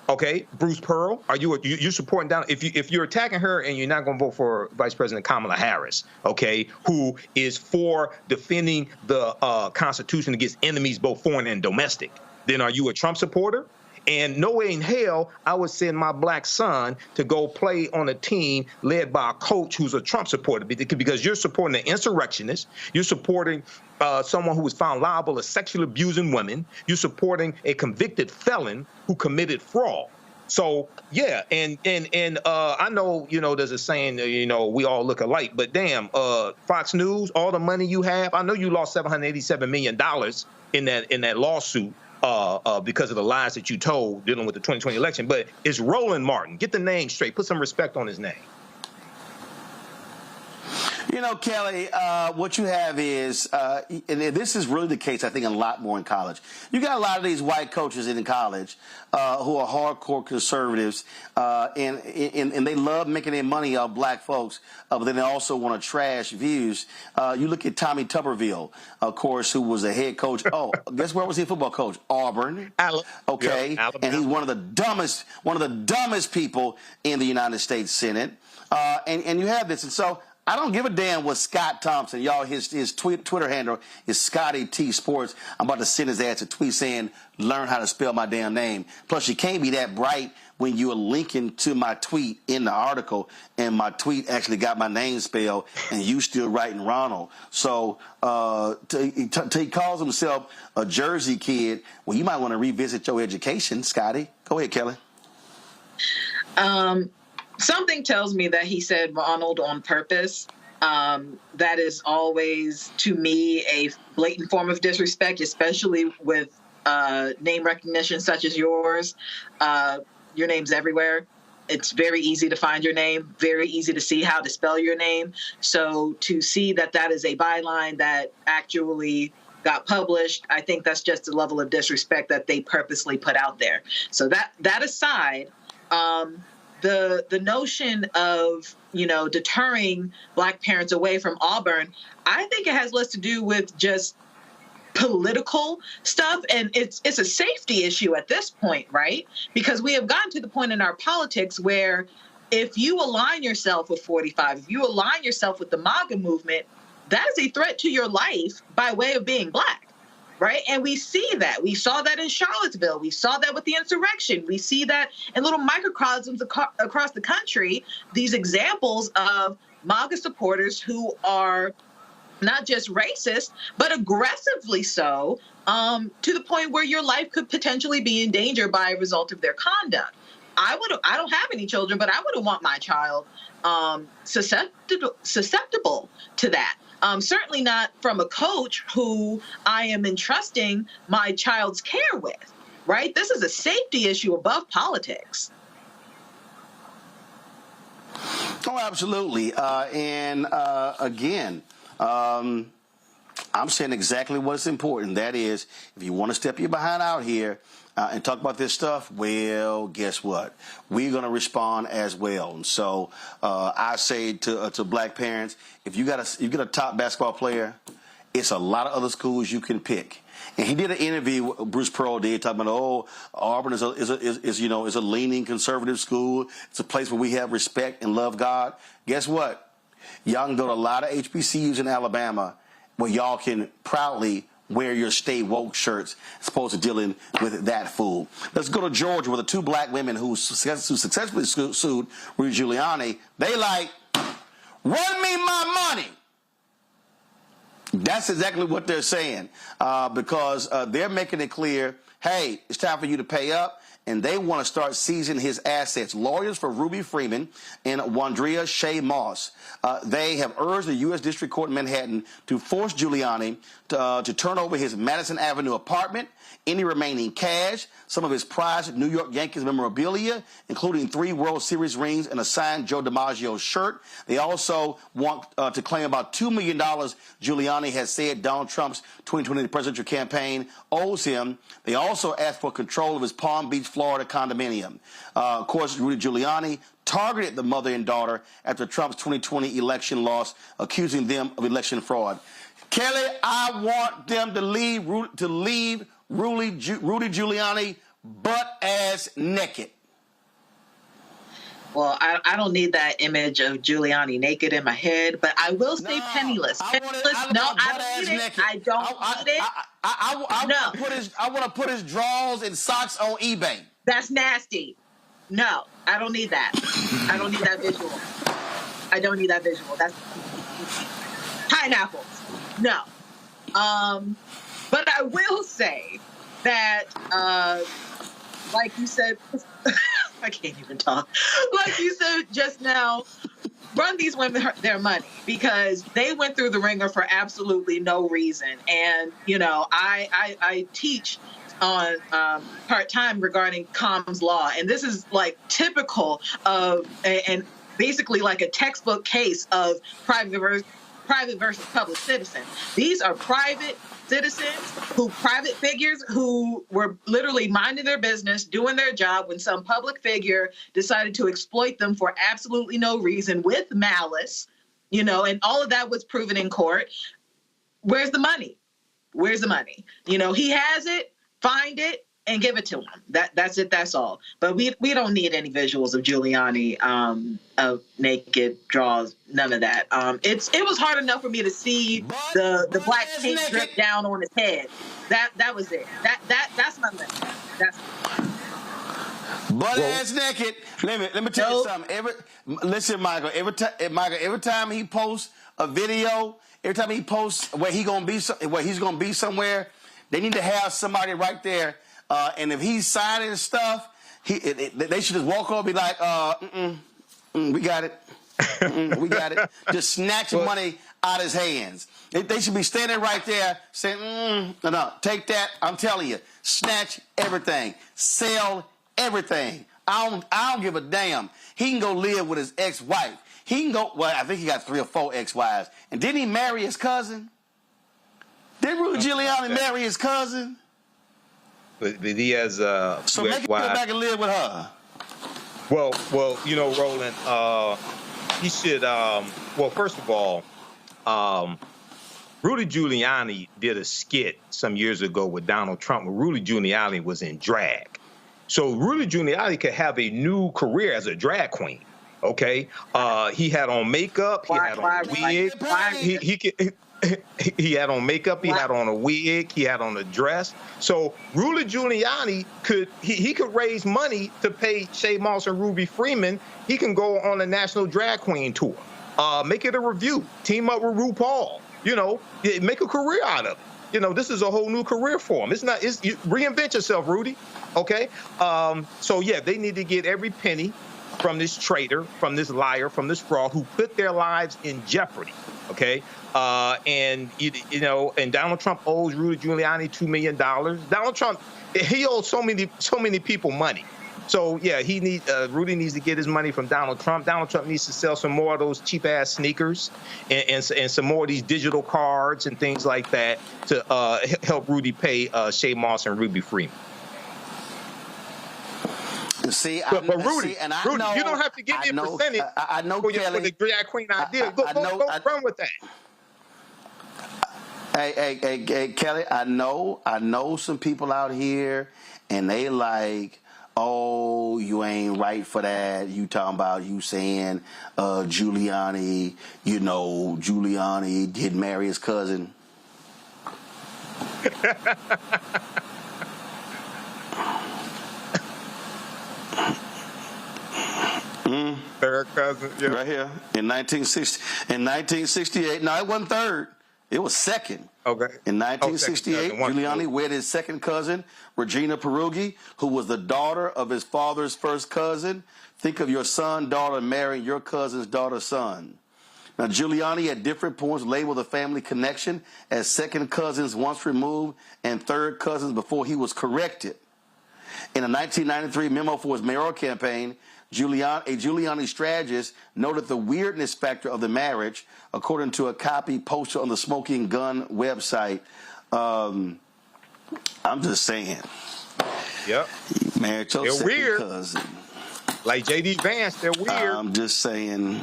Okay, Bruce Pearl, are you supporting Donald? If you're attacking her and you're not going to vote for Vice President Kamala Harris, okay, who is for defending the Constitution against enemies, both foreign and domestic, then are you a Trump supporter? And no way in hell I would send my black son to go play on a team led by a coach who's a Trump supporter, because you're supporting an insurrectionist. You're supporting someone who was found liable of sexually abusing women. You're supporting a convicted felon who committed fraud. So, yeah, and I know, there's a saying, we all look alike, but damn, Fox News, all the money you have, I know you lost $787 million in that lawsuit. Because of the lies that you told dealing with the 2020 election. But it's Roland Martin. Get the name straight. Put some respect on his name.
Kelly, what you have is, and this is really the case, I think, a lot more in college. You got a lot of these white coaches in college who are hardcore conservatives, and they love making their money off black folks, but then they also want to trash views. You look at Tommy Tuberville, of course, who was a head coach. Oh, guess where was he a football coach? Auburn. Okay, yeah, and he's one of the dumbest people in the United States Senate. And you have this, and so I don't give a damn what Scott Thompson, y'all, his Twitter handle is Scotty T Sports. I'm about to send his ass a tweet saying, learn how to spell my damn name. Plus, you can't be that bright when you are linking to my tweet in the article, and my tweet actually got my name spelled, and you still writing Ronald. So he calls himself a Jersey kid. Well, you might want to revisit your education, Scotty. Go ahead, Kelly.
Something tells me that he said Ronald on purpose. That is always, to me, a blatant form of disrespect, especially with name recognition such as yours. Your name's everywhere. It's very easy to find your name, very easy to see how to spell your name. So to see that is a byline that actually got published, I think that's just a level of disrespect that they purposely put out there. So that aside, the notion of, deterring black parents away from Auburn, I think it has less to do with just political stuff, and it's a safety issue at this point, right? Because we have gotten to the point in our politics where if you align yourself with 45, if you align yourself with the MAGA movement, that is a threat to your life by way of being black. Right. And we see that. We saw that in Charlottesville. We saw that with the insurrection. We see that in little microcosms across the country, these examples of MAGA supporters who are not just racist, but aggressively so, to the point where your life could potentially be in danger by a result of their conduct. I don't have any children, but I wouldn't want my child susceptible to that. Certainly not from a coach who I am entrusting my child's care with, right? This is a safety issue above politics.
Oh, absolutely. Again, I'm saying exactly what's important. That is, if you want to step your behind out here and talk about this stuff, well, guess what? We're going to respond as well. And so I say to black parents, if you got a top basketball player, it's a lot of other schools you can pick. And he did an interview, Bruce Pearl did, talking about, Auburn is a leaning conservative school. It's a place where we have respect and love God. Guess what? Y'all can go to a lot of HBCUs in Alabama where y'all can proudly wear your Stay Woke shirts as opposed to dealing with that fool. Let's go to Georgia, where the two black women who successfully sued Rudy Giuliani, they like, run me my money. That's exactly what they're saying, because they're making it clear, hey, it's time for you to pay up. and they want to start seizing his assets. Lawyers for Ruby Freeman and Wandrea Shea Moss, they have urged the U.S. District Court in Manhattan to force Giuliani to turn over his Madison Avenue apartment, any remaining cash, some of his prized New York Yankees memorabilia, including 3 World Series rings and a signed Joe DiMaggio shirt. They also want to claim about $2 million Giuliani has said Donald Trump's 2020 presidential campaign owes him. They also asked for control of his Palm Beach, Florida condominium. Of course, Rudy Giuliani targeted the mother and daughter after Trump's 2020 election loss, accusing them of election fraud. Kelly, I want them to leave Rudy Giuliani butt-ass naked.
Well, I don't need that image of Giuliani naked in my head, but I will say penniless.
I don't need it.
I don't need it.
I want to put his drawers and socks on eBay.
That's nasty. No, I don't need that. I don't need that visual. I don't need that visual. That's pineapples. No. But I will say that, like you said, I can't even talk. Like you said just now, run these women their money because they went through the ringer for absolutely no reason. And, you know, I teach on part-time regarding Comms law. And this is like typical of, and basically like a textbook case of private versus public citizen. These are private citizens private figures who were literally minding their business, doing their job when some public figure decided to exploit them for absolutely no reason with malice, you know, and all of that was proven in court. Where's the money? Where's the money? You know, he has it, find it, and give it to him. That's it. That's all. But we don't need any visuals of Giuliani of naked draws. None of that. It was hard enough for me to see the black paint drip down on his head. That was it. That's my limit. That's
butt ass naked. Let me tell you something. Listen, Michael. Every time he posts a video, every time he posts where he's gonna be somewhere, they need to have somebody right there. And if he's signing stuff, they should just walk over and be like, we got it. We got it. Just snatch money out of his hands. They should be standing right there saying, no, take that. I'm telling you, snatch everything. Sell everything. I don't give a damn. He can go live with his ex-wife. He can go, well, I think he got 3 or 4 ex-wives. And didn't he marry his cousin? Didn't Rudy Giuliani marry his cousin?
But he has
so make him go back and live with her.
Well, you know, Roland, he should. Well, first of all, Rudy Giuliani did a skit some years ago with Donald Trump where Rudy Giuliani was in drag. So Rudy Giuliani could have a new career as a drag queen. Okay, he had on makeup, he had on a wig, he had on makeup, he had on a wig, he had on a dress. So Rudy Giuliani could raise money to pay Shea Moss and Ruby Freeman. He can go on a national drag queen tour, make it a review, team up with RuPaul. You know, make a career out of it. You know, this is a whole new career for him. You reinvent yourself, Rudy. Okay, so yeah, they need to get every penny from this traitor, from this liar, from this fraud who put their lives in jeopardy. Okay. And you know, and Donald Trump owes Rudy Giuliani $2 million. Donald Trump, he owes so many people money. So yeah, Rudy needs to get his money from Donald Trump. Donald Trump needs to sell some more of those cheap ass sneakers and some more of these digital cards and things like that to help Rudy pay Shea Moss and Ruby Freeman.
See,
but Rudy, know, you don't have to give me a percentage
I know,
for
Kelly,
the drag queen idea. Go run with that.
Hey, Kelly, I know some people out here, and they like, oh, you ain't right for that. You talking about you saying Giuliani, you know, Giuliani did marry his cousin.
Third cousin, yeah.
Right here in 1968. No, it wasn't third. It was second.
Okay.
In 1968,
second,
Giuliani wed his second cousin, Regina Peruggi, who was the daughter of his father's first cousin. Think of your son, daughter marrying your cousin's daughter's son. Now, Giuliani at different points labeled the family connection as second cousins once removed and third cousins before he was corrected. In a 1993 memo for his mayoral campaign, a Giuliani strategist noted the weirdness factor of the marriage, according to a copy posted on the Smoking Gun website. I'm just saying.
Yep.
You married your second
weird.
cousin.
Like J.D. Vance, they're weird.
I'm just saying.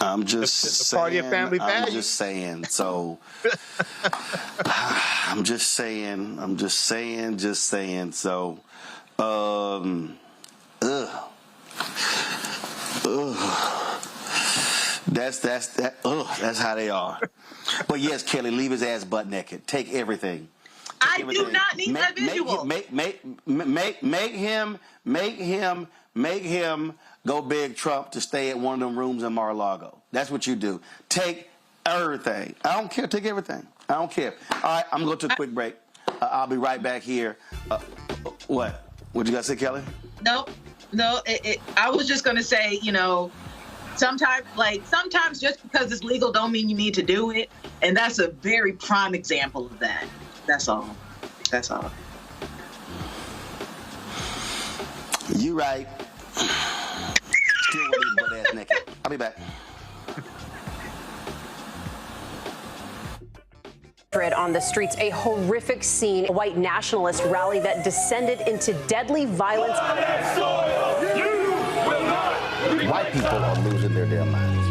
I'm just saying.
Party of family values.
I'm just saying. So. I'm just saying. I'm just saying. Just saying. So. That's how they are. But yes, Kelly, leave his ass butt naked. Take everything.
I do not need that visual.
Make him go beg Trump to stay at one of them rooms in Mar-a-Lago. That's what you do. Take everything. I don't care. Take everything. I don't care. All right, I'm going to go to a quick break. I'll be right back here. What? What you got to say, Kelly?
No. I was just going to say, sometimes just because it's legal don't mean you need to do it. And that's a very prime example of that. That's all.
You right. Still want to butt ass naked. I'll be back.
On the streets, a horrific scene, a white nationalist rally that descended into deadly violence.
White people are losing their damn minds.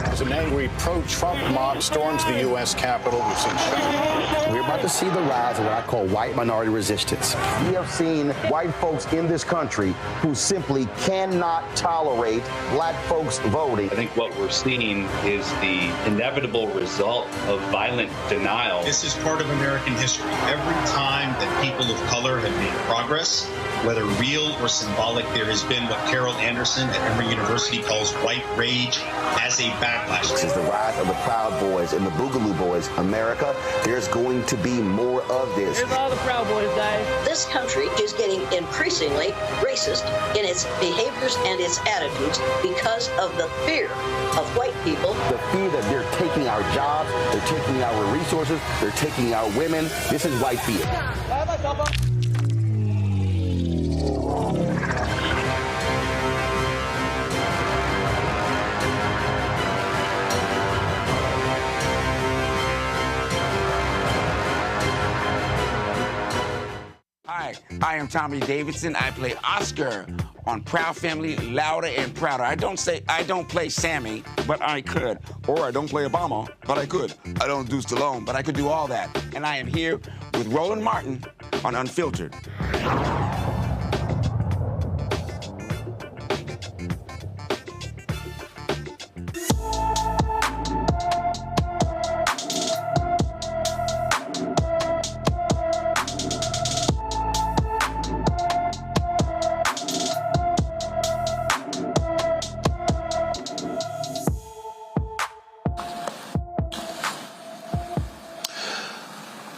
As an angry pro-Trump mob storms the U.S. Capitol, we've seen shooting.
We're about to see the rise of what I call white minority resistance. We have seen white folks in this country who simply cannot tolerate black folks voting.
I think what we're seeing is the inevitable result of violent denial.
This is part of American history. Every time that people of color have made progress, whether real or symbolic, there has been what Carol Anderson at Emory University calls white rage as a backlash.
This is the rise of the Proud Boys and the Boogaloo Boys. America, there's going to be more of this.
Here's all the Proud Boys, guys. This country is getting increasingly racist in its behaviors and its attitudes because of the fear of white people.
The fear that they're taking our jobs, they're taking our resources, they're taking our women. This is white fear.
Hi, I am Tommy Davidson. I play Oscar on Proud Family, Louder and Prouder. I don't play Sammy, but I could. Or I don't play Obama, but I could. I don't do Stallone, but I could do all that. And I am here with Roland Martin on Unfiltered.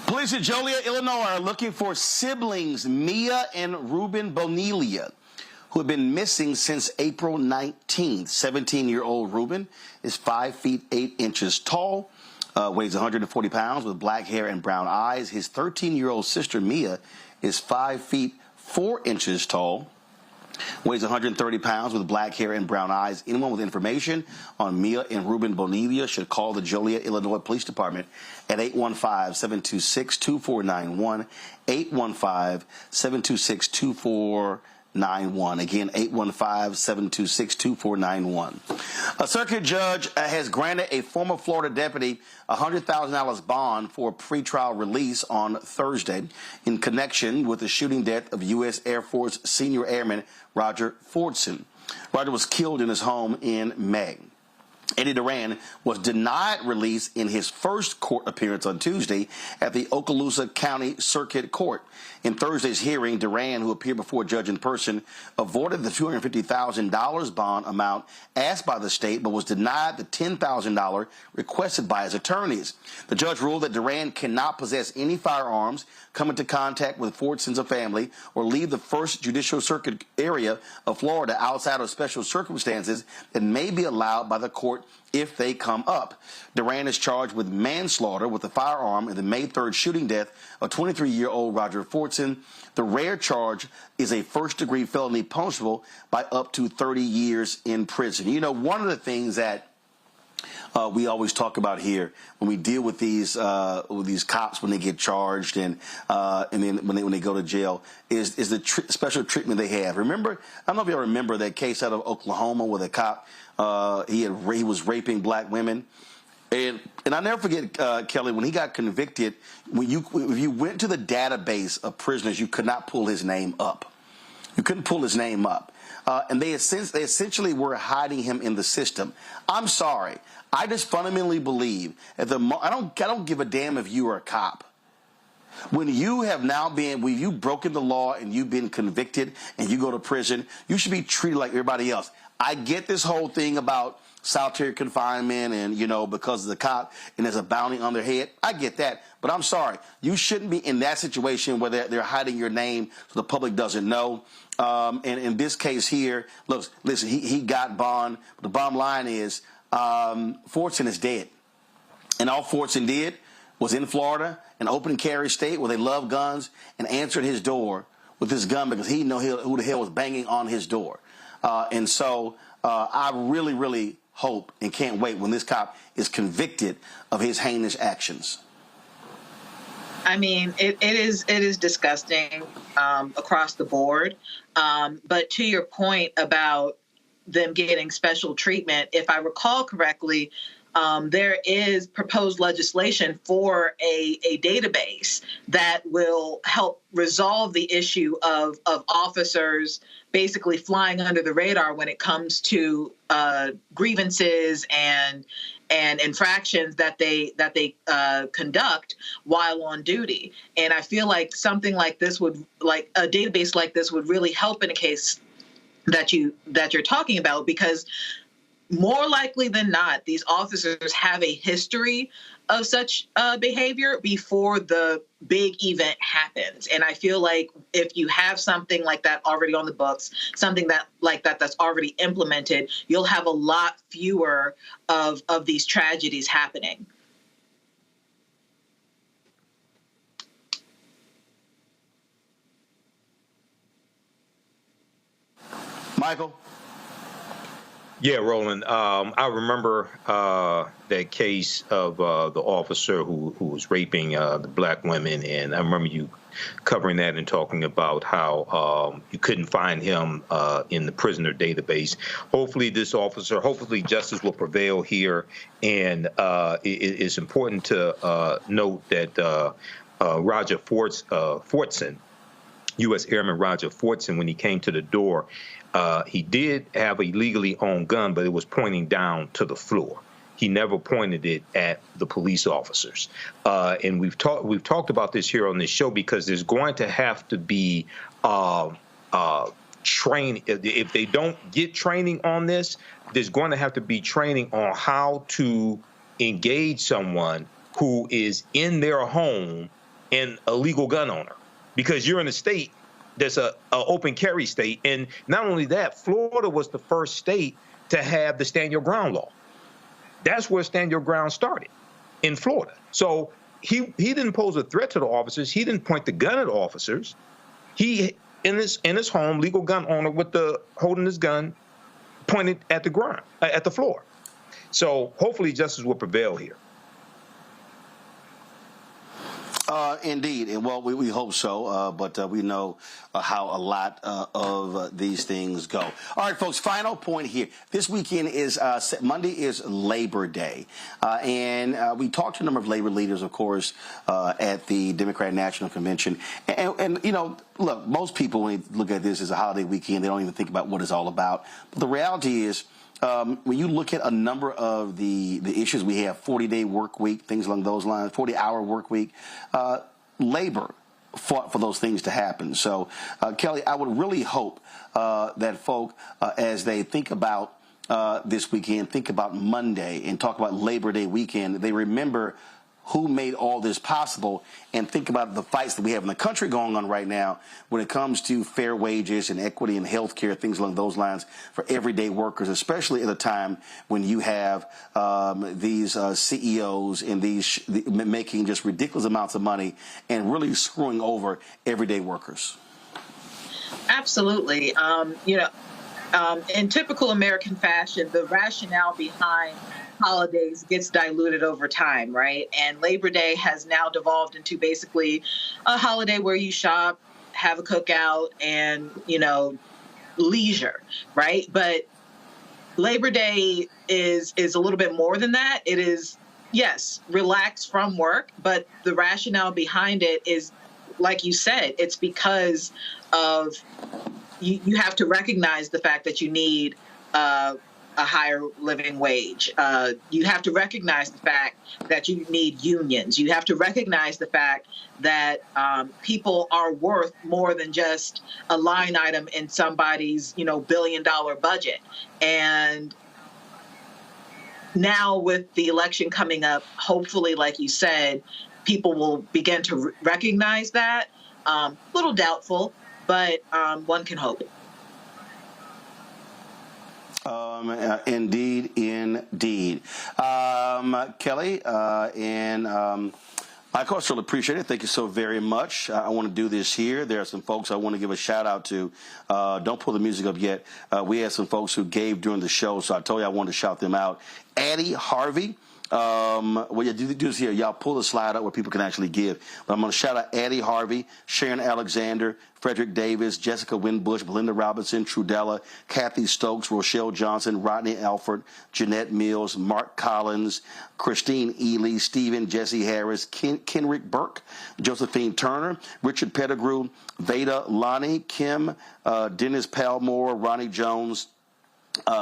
Police in Joliet, Illinois are looking for siblings Mia and Ruben Bonilla, who have been missing since April 19th. 17-year-old Ruben is 5 feet 8 inches tall, weighs 140 pounds with black hair and brown eyes. His 13-year-old sister Mia is 5 feet 4 inches tall, weighs 130 pounds with black hair and brown eyes. Anyone with information on Mia and Ruben Bonilla should call the Joliet, Illinois Police Department at 815-726-2491, 815-726-2491. Again, 815-726-2491. A circuit judge has granted a former Florida deputy $100,000 bond for pretrial release on Thursday in connection with the shooting death of U.S. Air Force senior airman Roger Fordson. Roger was killed in his home in May. Eddie Duran was denied release in his first court appearance on Tuesday at the Okaloosa County Circuit Court. In Thursday's hearing, Duran, who appeared before a judge in person, avoided the $250,000 bond amount asked by the state, but was denied the $10,000 requested by his attorneys. The judge ruled that Duran cannot possess any firearms, come into contact with Fortson's family, or leave the First Judicial Circuit area of Florida outside of special circumstances that may be allowed by the court if they come up. Duran is charged with manslaughter with a firearm in the May 3rd shooting death of 23-year-old Roger Fortson. The rare charge is a first-degree felony punishable by up to 30 years in prison. You know, one of the things that we always talk about here when we deal with these cops when they get charged and then when they go to jail is the special treatment they have. Remember, I don't know if y'all remember that case out of Oklahoma where the cop he was raping black women. And I never forget, Kelly, when he got convicted, if you went to the database of prisoners, you could not pull his name up. You couldn't pull his name up. And they essentially were hiding him in the system. I'm sorry. I just fundamentally believe that I don't give a damn if you are a cop. When you have now when you've broken the law and you've been convicted and you go to prison, you should be treated like everybody else. I get this whole thing about solitary confinement and, you know, because of the cop and there's a bounty on their head. I get that. But I'm sorry. You shouldn't be in that situation where they're hiding your name so the public doesn't know. And in this case here, look, listen, he got bond. But the bottom line is Fortson is dead. And all Fortson did was in Florida, an open carry state where they love guns, and answered his door with his gun because he didn't know who the hell was banging on his door. And so I really, really hope and can't wait when this cop is convicted of his heinous actions.
I mean, it is disgusting across the board. But to your point about them getting special treatment, if I recall correctly, there is proposed legislation for a database that will help resolve the issue of officers basically flying under the radar when it comes to grievances and infractions that they conduct while on duty. And I feel like something like this like a database like this would really help in a case that you're talking about, because more likely than not, these officers have a history of such behavior before the big event happens. And I feel like if you have something like that already on the books, something that's already implemented, you'll have a lot fewer of these tragedies happening.
Michael?
Yeah, Roland. I remember that case of the officer who was raping the black women, and I remember you covering that and talking about how you couldn't find him in the prisoner database. Hopefully justice will prevail here, and it's important to note that Roger Fortson, U.S. Airman Roger Fortson, when he came to the door, he did have a legally owned gun, but it was pointing down to the floor. He never pointed it at the police officers. And we've talked about this here on this show because there's going to have to be training. If they don't get training on this, there's going to have to be training on how to engage someone who is in their home and a legal gun owner, because you're in a state that's a open carry state. And not only that, Florida was the first state to have the stand your ground law. That's where stand your ground started, in Florida. So he didn't pose a threat to the officers. He didn't point the gun at officers. He in his home, legal gun owner holding his gun, pointed at the ground, at the floor. So hopefully justice will prevail here.
Indeed, and well, we hope so, but we know how a lot of these things go. All right, folks, final point here. This weekend is Monday is Labor Day, and we talked to a number of labor leaders, of course, at the Democratic National Convention. And you know, look, most people, when they look at this as a holiday weekend, they don't even think about what it's all about. But the reality is, when you look at a number of the issues we have, 40-day work week, things along those lines, 40-hour work week, labor fought for those things to happen. So, Kelly, I would really hope that folk, as they think about this weekend, think about Monday and talk about Labor Day weekend, they remember who made all this possible and think about the fights that we have in the country going on right now when it comes to fair wages and equity and health care, things along those lines for everyday workers, especially at a time when you have these CEOs and these making just ridiculous amounts of money and really screwing over everyday workers.
Absolutely. In typical American fashion, the rationale behind holidays gets diluted over time, right? And Labor Day has now devolved into basically a holiday where you shop, have a cookout, and, leisure, right? But Labor Day is a little bit more than that. It is, yes, relax from work, but the rationale behind it is, like you said, it's because of you have to recognize the fact that you need a higher living wage. You have to recognize the fact that you need unions. You have to recognize the fact that people are worth more than just a line item in somebody's, billion-dollar budget. And now with the election coming up, hopefully, like you said, people will begin to recognize that. A little doubtful, but one can hope.
Indeed. Kelly, and I, of course, really appreciate it. Thank you so very much. I want to do this here. There are some folks I want to give a shout out to. Don't pull the music up yet. We had some folks who gave during the show, so I told you I wanted to shout them out. Addie Harvey. What you do is here, y'all pull the slide up where people can actually give. But I'm going to shout out Addie Harvey, Sharon Alexander, Frederick Davis, Jessica Winbush, Belinda Robinson, Trudella, Kathy Stokes, Rochelle Johnson, Rodney Alford, Jeanette Mills, Mark Collins, Christine Ely, Stephen Jesse Harris, Kenrick Burke, Josephine Turner, Richard Pettigrew, Veda Lonnie, Kim, Dennis Palmore, Ronnie Jones,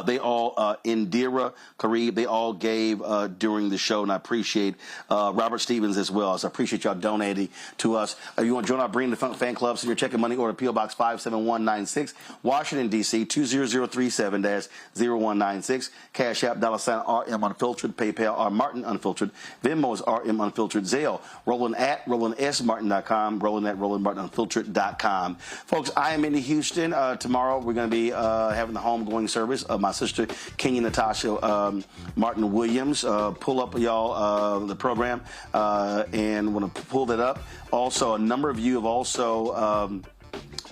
they all, Indira Karib, they all gave during the show, and I appreciate Robert Stevens as well. So I appreciate y'all donating to us. If you want to join our Bring the Funk fan club, send your check and money order, P.O. Box 57196, Washington, D.C., 20037-0196. Cash App, $RM Unfiltered, PayPal, R Martin Unfiltered, Venmo is RM Unfiltered, Zelle, Roland at RolandSMartin.com, Roland at RolandMartinUnfiltered.com. Folks, I am in Houston. Tomorrow we're going to be having the homegoing service of my sister, Kenya Natasha Martin Williams. Pull up, y'all, the program, and want to pull that up. Also, a number of you have also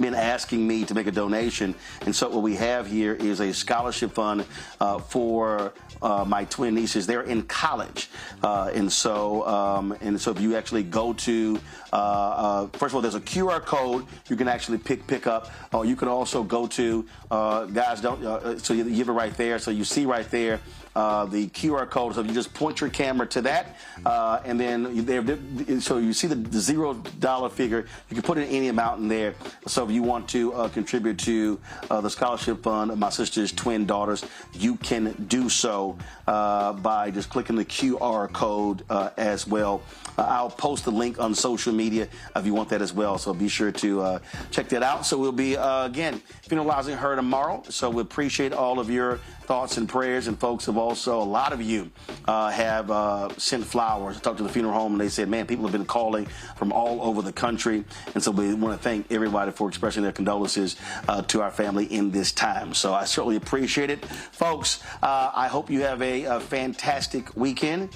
been asking me to make a donation, and so what we have here is a scholarship fund for my twin nieces. They're in college, and so if you actually go to first of all, there's a QR code you can actually pick up, or you can also go to guys don't so you give it right there, so you see right there the QR code. So you just point your camera to that, and then so you see the $0 figure. You can put in any amount in there. So if you want to contribute to the scholarship fund of my sister's twin daughters, you can do so by just clicking the QR code as well. I'll post the link on social media if you want that as well. So be sure to check that out. So we'll be, again, funeralizing her tomorrow. So we appreciate all of your thoughts and prayers. And folks have also, a lot of you have sent flowers. I talked to the funeral home and they said, man, people have been calling from all over the country. And so we want to thank everybody for expressing their condolences to our family in this time. So I certainly appreciate it. Folks, I hope you have a fantastic weekend.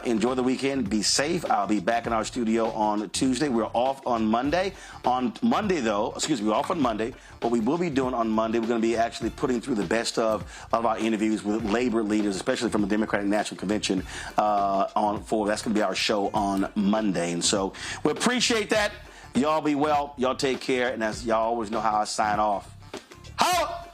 Enjoy the weekend. Be safe. I'll be back in our studio on Tuesday. We're off on Monday. On Monday, though, we're off on Monday. What we will be doing on Monday, we're going to be actually putting through the best of our interviews with labor leaders, especially from the Democratic National Convention that's going to be our show on Monday. And so we appreciate that. Y'all be well. Y'all take care. And as y'all always know how I sign off. Holla!